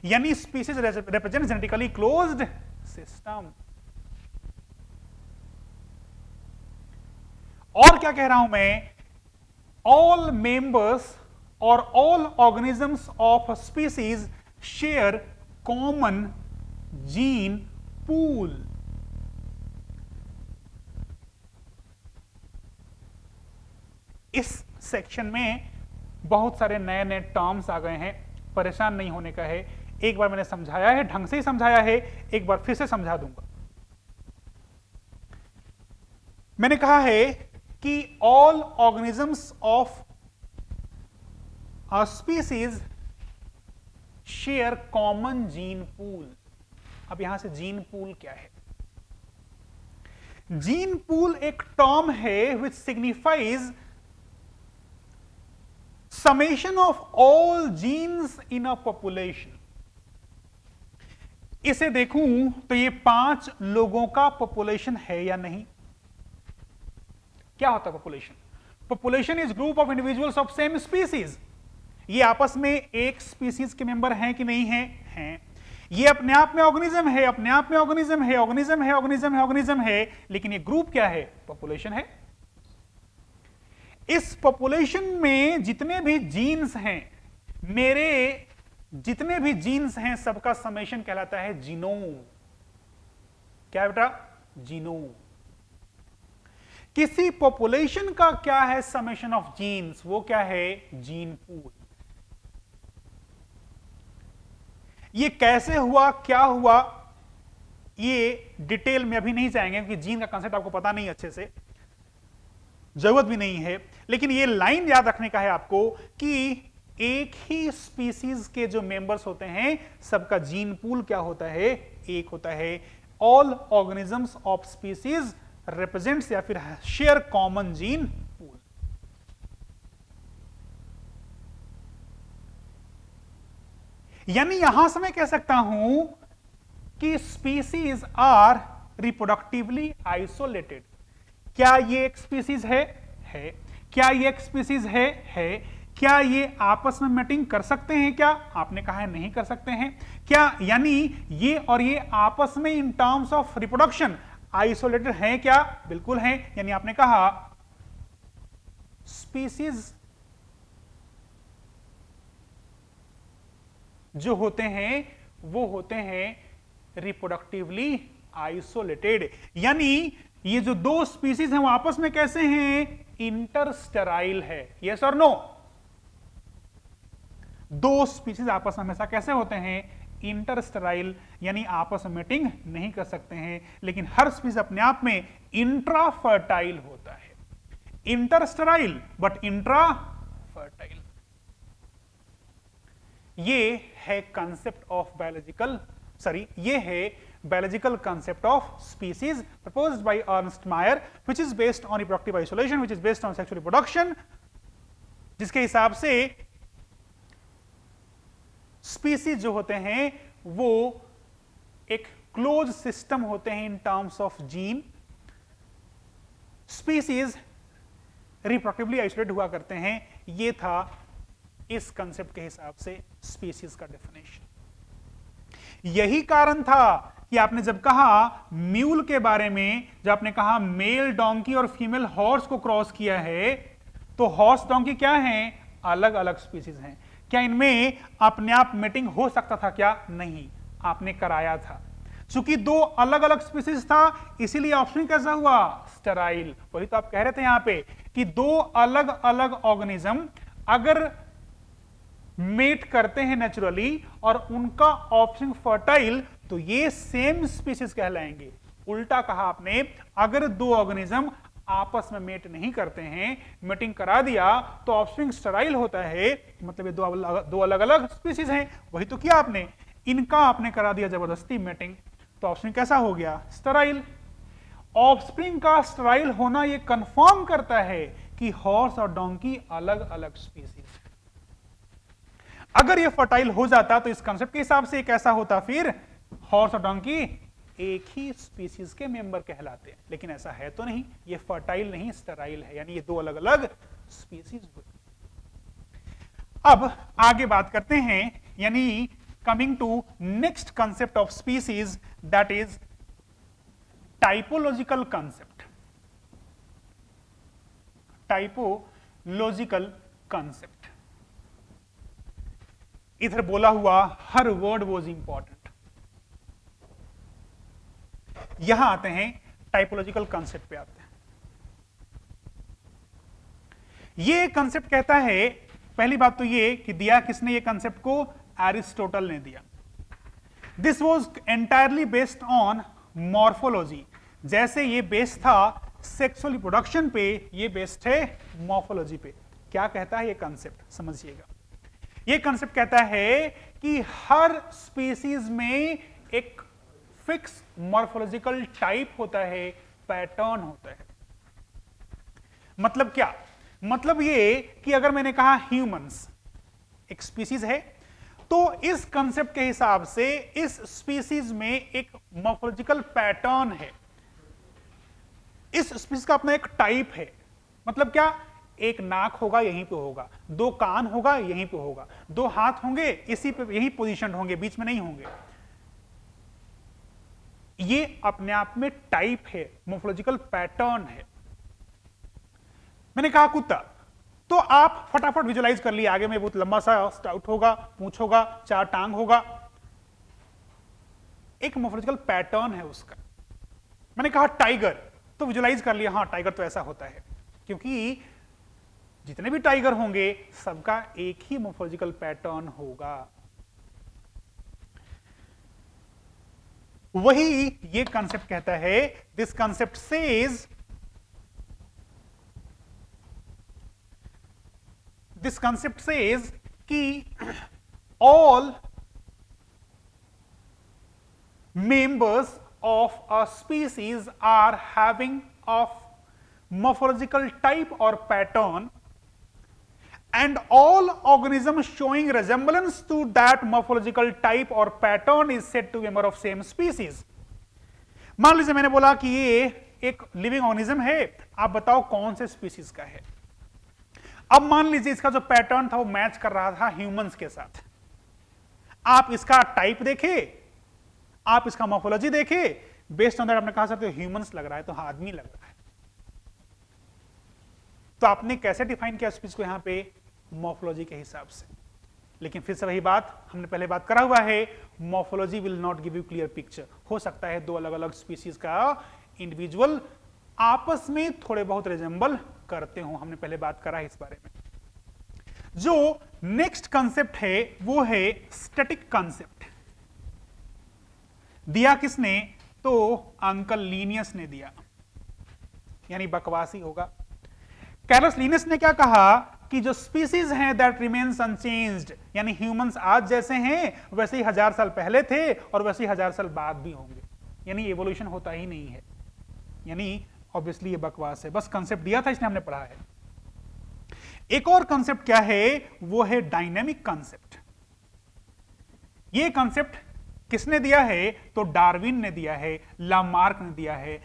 यानी species represent genetically closed system. और क्या कह रहा हूं मैं, all members or all organisms of a species share common gene pool। इस सेक्शन में बहुत सारे नए नए टर्म्स आ गए हैं, परेशान नहीं होने का है। एक बार मैंने समझाया है, ढंग से ही समझाया है, एक बार फिर से समझा दूंगा। मैंने कहा है कि all organisms of a species share common gene pool. अब यहां से जीन पूल क्या है? जीन पूल एक टर्म है विच signifies summation of all genes in a population। इसे देखूं तो ये 5 लोगों का पॉपुलेशन है या नहीं? क्या होता है population? Population is group of individuals of same species. ये आपस में एक स्पीसीज के मेंबर हैं कि नहीं है? हैं। ये अपने आप में ऑर्गेनिज्म है, अपने आप में ऑर्गेनिज्म है, ऑर्गेनिज्म है, ऑर्गेनिज्म है, ऑर्गेनिज्म है, लेकिन ये ग्रुप क्या है? पॉपुलेशन है। इस पॉपुलेशन में जितने भी जीन्स हैं, मेरे जितने भी जीन्स हैं, सबका समेशन कहलाता है जीनोम। क्या है बेटा? जीनोम। किसी पॉपुलेशन का क्या है समेशन ऑफ जीन्स? वो क्या है? Gene pool. ये कैसे हुआ, क्या हुआ, ये डिटेल में अभी नहीं जाएंगे क्योंकि जीन का कंसेप्ट आपको पता नहीं अच्छे से, जरूरत भी नहीं है। लेकिन ये लाइन याद रखने का है आपको कि एक ही स्पीसीज के जो मेंबर्स होते हैं, सबका जीन पूल क्या होता है? एक होता है। All organisms of species represents या फिर शेयर कॉमन जीन पूल। यानी यहां से मैं कह सकता हूं कि स्पीसीज आर रिप्रोडक्टिवली आइसोलेटेड। क्या ये एक स्पीसीज है? है। क्या ये एक स्पीसीज है? है। क्या ये आपस में मैटिंग कर सकते हैं? क्या आपने कहा है नहीं कर सकते हैं। क्या यानी ये और ये आपस में इन टर्म्स ऑफ रिप्रोडक्शन आइसोलेटेड हैं? क्या बिल्कुल हैं। यानी आपने कहा स्पीसीज जो होते हैं वो होते हैं रिप्रोडक्टिवली आइसोलेटेड। यानी ये जो दो स्पीसीज हैं वो आपस में कैसे हैं? इंटरस्टेराइल है। यस और नो? दो स्पीसीज आपस में हमेशा कैसे होते हैं? इंटरस्टेराइल, यानी आपस में मीटिंग नहीं कर सकते हैं। लेकिन हर स्पीसीज अपने आप में इंट्राफर्टाइल होता है। इंटरस्टेराइल बट इंट्राफर्टाइल। ये है कंसेप्ट ऑफ बायोलॉजिकल, ये है biological concept of species proposed by Ernst Mayr, which is based on reproductive isolation, which is based on sexual reproduction, जिसके हिसाब से स्पीसीज जो होते हैं वो एक क्लोज सिस्टम होते हैं इन terms of gene. Species reproductively isolate हुआ करते हैं। ये था इस कंसेप्ट के हिसाब से स्पीसीज का डेफिनेशन। यही कारण था कि आपने जब कहा म्यूल के बारे में, जब आपने कहा मेल डोंकी और फीमेल हॉर्स को क्रॉस किया है, तो हॉर्स डोंकी क्या हैं? अलग अलग स्पीसीज हैं। क्या इनमें अपने आप मीटिंग हो सकता था? क्या नहीं, आपने कराया था। चूंकि दो अलग अलग स्पीसीज था, इसीलिए ऑप्शन कैसा हुआ? स्टेराइल। वही तो आप कह रहे थे यहां पे कि दो अलग अलग ऑर्गेनिज्म अगर मेट करते हैं नेचुरली और उनका ऑप्शन फर्टाइल, तो ये सेम स्पीसीज कहलाएंगे। उल्टा कहा आपने, अगर दो ऑर्गेनिज्म आपस में मेट नहीं करते हैं, मेटिंग करा दिया तो ऑफस्प्रिंग स्टेराइल होता है, मतलब ये दो अलग अलग स्पीसीज हैं। वही तो किया आपने, इनका आपने करा दिया जबरदस्ती मेटिंग, तो ऑफस्प्रिंग कैसा हो गया? स्टेराइल। ऑफस्प्रिंग का स्टेराइल होना ये कंफर्म करता है कि हॉर्स और डोंकी अलग अलग स्पीसीज। अगर ये फर्टाइल हो जाता तो इस कंसेप्ट के हिसाब से कैसा होता? फिर हॉर्स और डोंकी एक ही स्पीसीज के मेंबर कहलाते हैं। लेकिन ऐसा है तो नहीं, ये फर्टाइल नहीं स्टेराइल है, यानी ये दो अलग अलग स्पीसीज हुए। अब आगे बात करते हैं, यानी coming to next concept of species, that is typological concept. Typological concept, इधर बोला हुआ हर वर्ड वॉज इंपॉर्टेंट। यहां आते हैं टाइपोलॉजिकल कंसेप्ट पे आते हैं। ये कंसेप्ट कहता है, पहली बात तो ये कि दिया किसने ये कंसेप्ट को, एरिस्टोटल ने दिया। This was entirely based on morphology, जैसे ये बेस्ड था सेक्सुअल रिप्रोडक्शन पे, ये बेस्ड है मॉर्फोलॉजी पे। क्या कहता है ये कंसेप्ट, समझिएगा। ये कंसेप्ट कहता है कि हर स्पीसीज में एक फिक्स मॉर्फोलॉजिकल टाइप होता है, पैटर्न होता है। मतलब क्या, मतलब ये कि अगर मैंने कहा ह्यूमंस एक स्पीसीज है, तो इस कंसेप्ट के हिसाब से इस स्पीसीज में एक मॉर्फोलॉजिकल पैटर्न है, इस स्पीसीज का अपना एक टाइप है। मतलब क्या, एक नाक होगा यहीं पे होगा, दो कान होगा यहीं पे होगा, दो हाथ होंगे इसी पे यहीं पोजीशन होंगे, बीच में नहीं होंगे। ये अपने आप में टाइप है, मॉर्फोलॉजिकल पैटर्न है। मैंने कहा कुत्ता, तो आप फटाफट विजुलाइज कर लिए, आगे में बहुत लंबा सा स्टाउट होगा, पूंछ होगा, चार टांग होगा, एक मॉर्फोलॉजिकल पैटर्न है उसका। मैंने कहा टाइगर, तो विजुलाइज कर लिया, हाँ टाइगर तो ऐसा होता है, क्योंकि जितने भी टाइगर होंगे सबका एक ही मॉर्फोलॉजिकल पैटर्न होगा। वही ये कंसेप्ट कहता है, this concept says, this concept says कि all members of a species are having of morphological type or pattern, and all organisms showing resemblance to that morphological type or pattern is said to be member of same species। मान लीजिए मैंने बोला कि ये एक living organism है, आप बताओ कौन से स्पीसीज का है। अब मान लीजिए इसका जो पैटर्न था वो मैच कर रहा था ह्यूमंस के साथ। आप इसका टाइप देखे, आप इसका मॉर्फोलॉजी देखे, बेस्ड ऑन दैट आपने कहा सर तो ह्यूमंस लग रहा है, तो हाँ आदमी लग रहा है। तो आपने कैसे डिफाइन किया स्पीसीज को यहां पे, मॉर्फोलॉजी के हिसाब से। लेकिन फिर से वही बात हमने पहले बात करा हुआ है, morphology will not give you clear picture. हो सकता है दो अलग अलग स्पीसीज का इंडिविजुअल आपस में थोड़े बहुत रिजेंबल करते हो, हमने पहले बात करा है इस बारे में। जो नेक्स्ट कंसेप्ट है वो है स्टैटिक कंसेप्ट। दिया किसने, तो अंकल लीनियस ने दिया, यानी बकवासी होगा। कैरलस लीनियस ने क्या कहा कि जो स्पीसीज हैं दैट रिमेन्स अनचेंज्ड, यानी ह्यूमंस आज जैसे हैं वैसे ही 1000 साल पहले थे और वैसे ही 1000 साल बाद भी होंगे, यानी एवोल्यूशन होता ही नहीं है। यानी ऑब्वियसली ये बकवास है, बस कंसेप्ट दिया था इसने, हमने पढ़ा है। एक और कंसेप्ट क्या है, वो है डायनेमिक कंसेप्ट। ये कंसेप्ट किसने दिया है, तो डार्विन ने दिया है, लामार्क ने दिया है,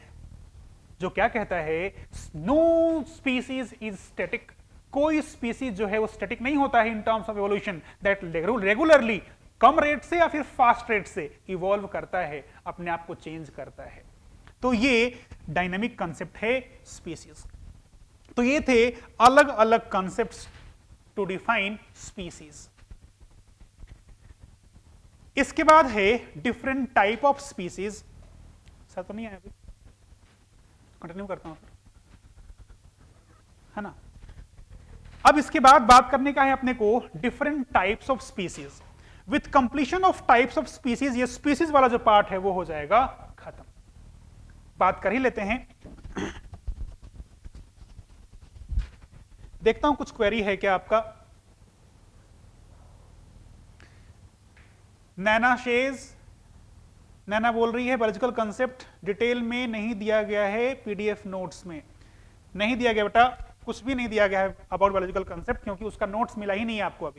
जो क्या कहता है, नो स्पीसीज इज स्टैटिक। कोई स्पीसीज जो है वो स्टैटिक नहीं होता है इन terms of evolution, that regularly come rate से या फिर फास्ट रेट से इवॉल्व करता है, अपने आप को चेंज करता है। तो ये डायनेमिक कंसेप्ट है स्पीसीज। तो ये थे अलग अलग कंसेप्ट्स टू डिफाइन स्पीसीज। इसके बाद है different type of species. Sir तो नहीं है अभी, कंटिन्यू करता हूं फिर, है ना। अब इसके बाद बात करने का है अपने को different types of species. With completion of types of species, ये स्पीसीज वाला जो पार्ट है वो हो जाएगा खत्म। बात कर ही लेते हैं। देखता हूं कुछ क्वेरी है क्या आपका। नैना शेज, नैना बोल रही है बायोलॉजिकल कंसेप्ट डिटेल में नहीं दिया गया है, पीडीएफ नोट्स में नहीं दिया गया बेटा, कुछ भी नहीं दिया गया है अबाउट बायोलॉजिकल कंसेप्ट, क्योंकि उसका नोट्स मिला ही नहीं है आपको।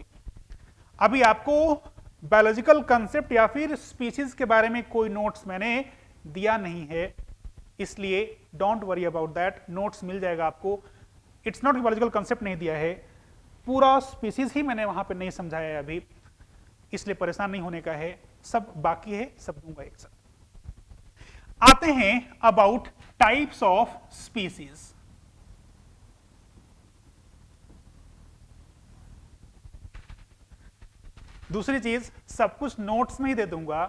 अभी आपको बायोलॉजिकल कंसेप्ट या फिर स्पीसीज के बारे में कोई नोट्स मैंने दिया नहीं है, इसलिए don't worry about that, notes मिल जाएगा आपको। इट्स नॉट बायोलॉजिकल कंसेप्ट नहीं दिया है, पूरा स्पीसीज ही मैंने वहां पे नहीं समझाया है अभी, इसलिए परेशान नहीं होने का है, सब बाकी है, सब दूंगा एक साथ। आते हैं अबाउट टाइप्स ऑफ स्पीसीज। दूसरी चीज, सब कुछ नोट्स में ही दे दूंगा,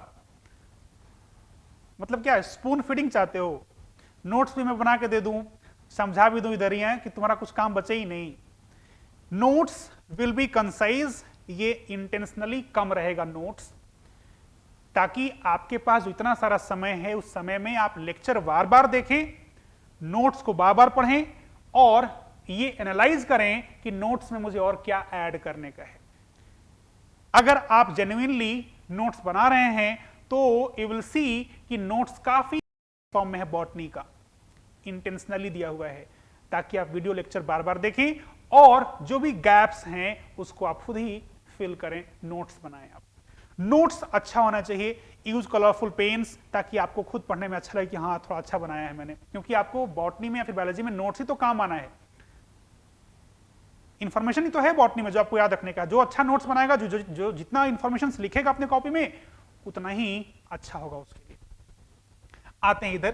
मतलब क्या स्पून फीडिंग चाहते हो, नोट्स भी मैं बना के दे दूं, समझा भी दूं इधर ही है कि तुम्हारा कुछ काम बचे ही नहीं। नोट्स विल बी कंसाइज, ये इंटेंशनली कम रहेगा नोट्स, ताकि आपके पास जो इतना सारा समय है उस समय में आप लेक्चर बार बार देखें, नोट्स को बार बार पढ़ें और ये एनालाइज करें कि नोट्स में मुझे और क्या ऐड करने का है। अगर आप जेन्युइनली नोट्स बना रहे हैं तो यू विल सी कि नोट्स काफी फॉर्म में है, बॉटनी का इंटेंशनली दिया हुआ है ताकि आप वीडियो लेक्चर बार बार देखें और जो भी गैप्स हैं उसको आप खुद ही फिल करें, नोट्स बनाएं। आप नोट्स अच्छा होना चाहिए, यूज कलरफुल पेन्स ताकि आपको खुद पढ़ने में अच्छा लगे कि हाँ थोड़ा अच्छा बनाया है मैंने, क्योंकि आपको बॉटनी में या फिर बायोलॉजी में नोट्स ही तो काम आना है, इंफॉर्मेशन ही तो है बॉटनी में जो आपको याद रखने का। जो अच्छा नोट्स बनाएगा, जो जितना इंफॉर्मेशन लिखेगा अपने कॉपी में उतना ही अच्छा होगा उसके लिए। आते हैं इधर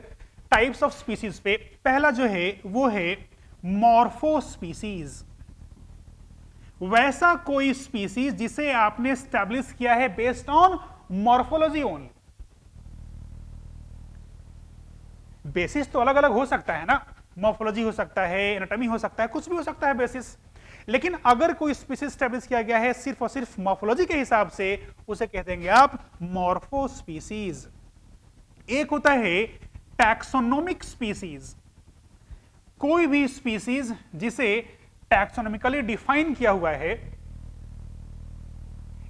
टाइप्स ऑफ स्पीसीज पे। पहला जो है वो है मॉर्फो स्पीसीज, वैसा कोई स्पीसीज जिसे आपने स्टैब्लिश किया है based on morphology only. Basis तो अलग अलग हो सकता है ना, मॉर्फोलॉजी हो सकता है, एनाटॉमी हो सकता है, कुछ भी हो सकता है बेसिस, लेकिन अगर कोई स्पीसीज स्टैब्लिश किया गया है सिर्फ और सिर्फ मॉर्फोलॉजी के हिसाब से, उसे कह देंगे आप मॉर्फो स्पीसीज। एक होता है टैक्सोनोमिक स्पीसीज, कोई भी स्पीसीज जिसे टैक्सोनॉमिकली डिफाइन किया हुआ है,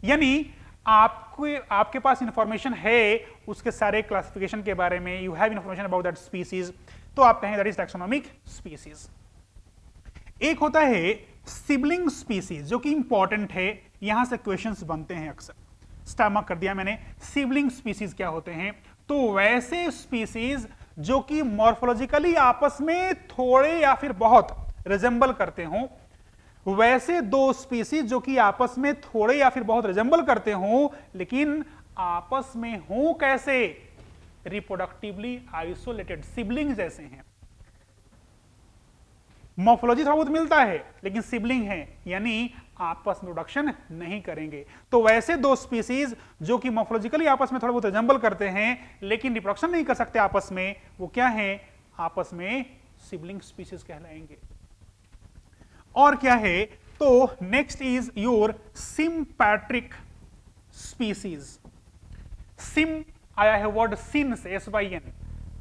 यानी आपके पास इंफॉर्मेशन है उसके सारे क्लासिफिकेशन के बारे में, you have information about that species, तो आप कहेंगे दैट इज टैक्सोनॉमिक स्पीसीज। एक होता है सिबलिंग स्पीसीज जो कि इंपॉर्टेंट है, यहां से क्वेश्चंस बनते हैं अक्सर, स्टार मार्क कर दिया मैंने। सिबलिंग स्पीसीज क्या होते हैं? तो वैसे स्पीसीज जो कि मॉर्फोलॉजिकली आपस में थोड़े या फिर बहुत रिजेंबल करते हों, वैसे दो स्पीसीज जो कि आपस में थोड़े या फिर बहुत रिजेंबल करते हों, लेकिन आपस में हों कैसे? रिप्रोडक्टिवली आइसोलेटेड, सिबलिंग जैसे हैं। मॉर्फोलॉजी थोड़ा बहुत मिलता है लेकिन सिबलिंग है, यानी आपस में प्रोडक्शन नहीं करेंगे। तो वैसे दो स्पीसीज जो कि मॉर्फोलॉजिकली आपस में थोड़ा बहुत रिजेंबल करते हैं लेकिन रिप्रोडक्शन नहीं कर सकते आपस में, वो क्या है? आपस में सिबलिंग स्पीसीज कहलाएंगे। और क्या है? तो next is your sympatric species. SIM आया है वर्ड सिन से, SYN,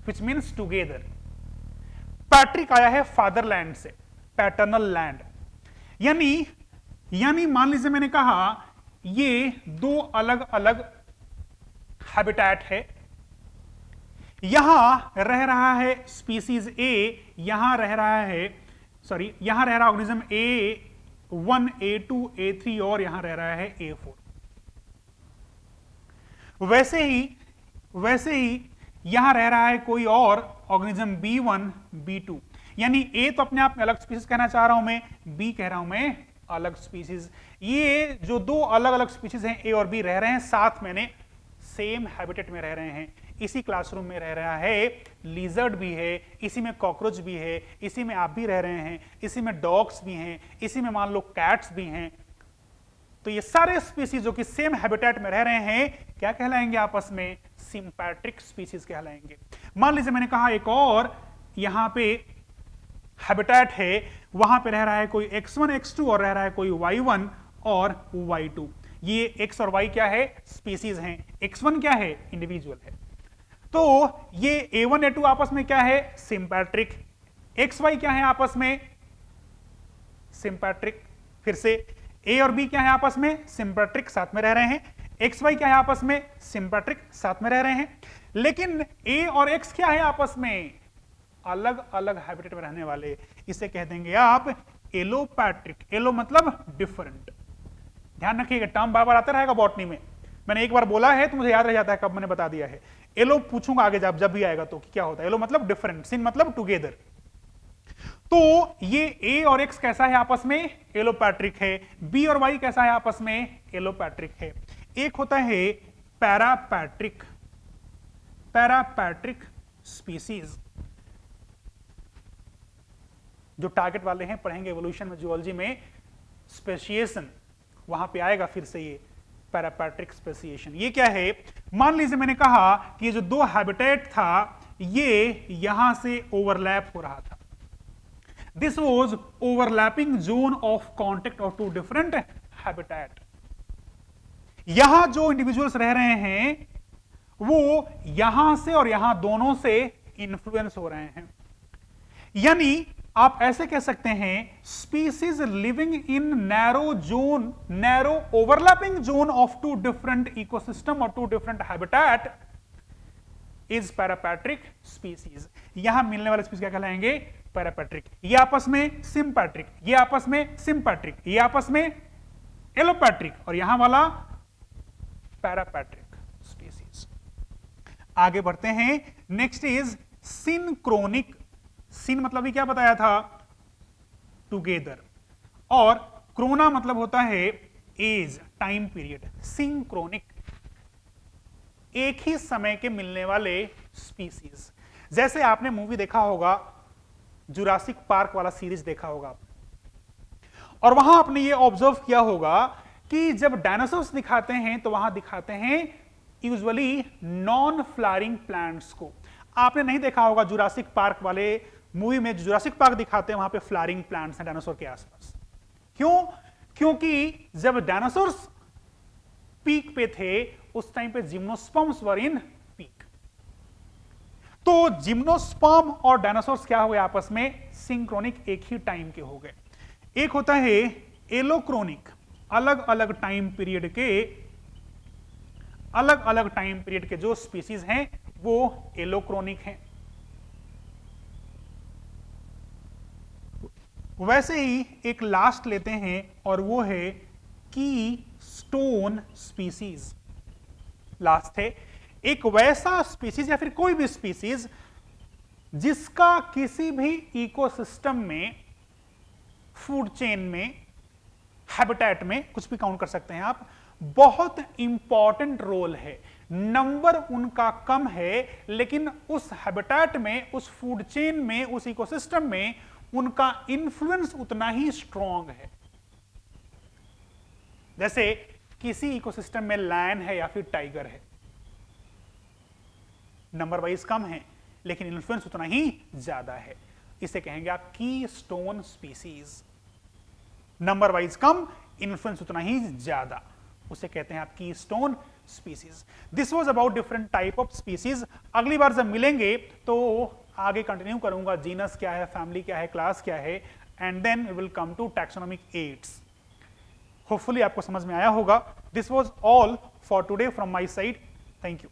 which means together. Patrick आया है फादरलैंड से, पैटर्नल लैंड, यानी मान लीजिए मैंने कहा ये दो अलग अलग हैबिटेट है, यहां रह रहा है स्पीसीज ए, यहां रह रहा ऑर्गेनिज्म A1, A2, A3 और यहां रह रहा है A4। वैसे ही यहां रह रहा है कोई और ऑर्गेनिज्म B1, B2, यानी A तो अपने आप में अलग स्पीसीज कहना चाह रहा हूं मैं, B कह रहा हूं मैं अलग स्पीसीज। ये जो दो अलग अलग स्पीसीज हैं A और B रह रहे हैं साथ में, सेम हैबिटेट में रह रहे हैं, इसी क्लासरूम में रह रहा है। लिजर्ड भी है, इसी में कॉकरोच भी है, इसी में आप भी रह रहे हैं, इसी में डॉग्स भी हैं, इसी में मान लो कैट्स भी हैं। तो ये सारे स्पीसीज जो कि सेम हैबिटेट में रह रहे हैं क्या कहलाएंगे आपस में? सिम्पैट्रिक स्पीसीज कहलाएंगे। मान लीजिए मैंने कहा एक और यहां पे हैबिटेट है, वहां पे रह रहा है कोई X1, X2 और रह रहा है कोई Y1 और Y2। ये X और Y क्या है? स्पीसीज हैं। X1 क्या है? इंडिविजुअल है। तो ये A1, A2 आपस में क्या है? सिम्पैट्रिक। XY क्या है आपस में? सिम्पैट्रिक। फिर से A और B क्या है आपस में? सिम्पैट्रिक, साथ में रह रहे हैं। XY क्या है आपस में? सिम्पैट्रिक, साथ में रह रहे हैं। लेकिन A और X क्या है आपस में? अलग अलग हैबिटेट में रहने वाले, इसे कह देंगे आप एलोपैट्रिक। एलो मतलब डिफरेंट। ध्यान रखिएगा, टर्म बार बार आता रहेगा बॉटनी में, मैंने एक बार बोला है तो मुझे याद रह जाता है कब मैंने बता दिया है। एलो पूछूंगा आगे जब भी आएगा तो कि क्या होता है। एलो मतलब डिफरेंट, सिन मतलब टुगेदर। तो ये A और X कैसा है आपस में? एलोपैट्रिक है। B और Y कैसा है आपस में? एलोपैट्रिक है। एक होता है पैरापैट्रिक, पैरापैट्रिक स्पीसीज, जो टारगेट वाले हैं, पढ़ेंगे एवोल्यूशन में, जियोलॉजी में स्पेसिएशन, वहां पे आएगा फिर से ये पैरापैट्रिक स्पेसिएशन। ये क्या है? मान लीजिए मैंने कहा कि ये जो दो हैबिटेट था ये यहां से ओवरलैप हो रहा था, this was overlapping zone of contact of two different habitat. यहां जो इंडिविजुअल्स रह रहे हैं वो यहां से और यहां दोनों से इंफ्लुएंस हो रहे हैं। यानी आप ऐसे कह सकते हैं species living in narrow zone, narrow overlapping zone of two different ecosystem और two different habitat is parapatric species. यहां मिलने वाले स्पीसीज क्या कहलाएंगे? पैरापैट्रिक। ये आपस में सिम्पैट्रिक, ये आपस में सिम्पैट्रिक, ये आपस में एलोपैट्रिक और यहां वाला पैरापैट्रिक स्पीसीज। आगे बढ़ते हैं। Next is सिनक्रोनिक। सिन मतलब ही क्या बताया था? टुगेदर। और क्रोना मतलब होता है एज, टाइम पीरियड। सिंक्रोनिक, एक ही समय के मिलने वाले स्पीसीज। जैसे आपने मूवी देखा होगा, जुरासिक पार्क वाला सीरीज देखा होगा और वहां आपने ये ऑब्जर्व किया होगा कि जब डायनासोर्स दिखाते हैं तो वहां दिखाते हैं यूजुअली नॉन फ्लावरिंग प्लांट्स को। आपने नहीं देखा होगा जुरासिक पार्क वाले मूवी में, जुरासिक पार्क दिखाते हैं वहां पे फ्लावरिंग प्लांट्स हैं डायनासोर के आसपास। क्यों? क्योंकि जब डायनासोर्स पीक पे थे उस टाइम पे जिम्नोस्पर्म्स वर इन पीक। तो जिम्नोस्पर्म और डायनासोर्स क्या हुए आपस में? सिंक्रोनिक, एक ही टाइम के हो गए। एक होता है एलोक्रोनिक, अलग अलग टाइम पीरियड के जो स्पीसीज हैं वो एलोक्रोनिक हैं। वैसे ही एक लास्ट लेते हैं और वो है कीस्टोन स्पीसीज। लास्ट है एक वैसा स्पीसीज या फिर कोई भी स्पीसीज जिसका किसी भी इकोसिस्टम में, फूड चेन में, हैबिटेट में, कुछ भी काउंट कर सकते हैं आप, बहुत इंपॉर्टेंट रोल है। नंबर उनका कम है लेकिन उस हैबिटेट में, उस फूड चेन में, उस इकोसिस्टम में उनका इन्फ्लुएंस उतना ही स्ट्रांग है। जैसे किसी इकोसिस्टम में लायन है या फिर टाइगर है, नंबर वाइज कम है लेकिन इन्फ्लुएंस उतना ही ज्यादा है। इसे कहेंगे आप कीस्टोन स्पीसीज। नंबर वाइज कम, इन्फ्लुएंस उतना ही ज्यादा, उसे कहते हैं आप keystone species. This was about different type of species. अगली बार जब मिलेंगे तो आगे कंटिन्यू करूंगा, जीनस क्या है, फैमिली क्या है, क्लास क्या है, and then we will come to taxonomic aids. Hopefully आपको समझ में आया होगा। This was all for today from my side. Thank you.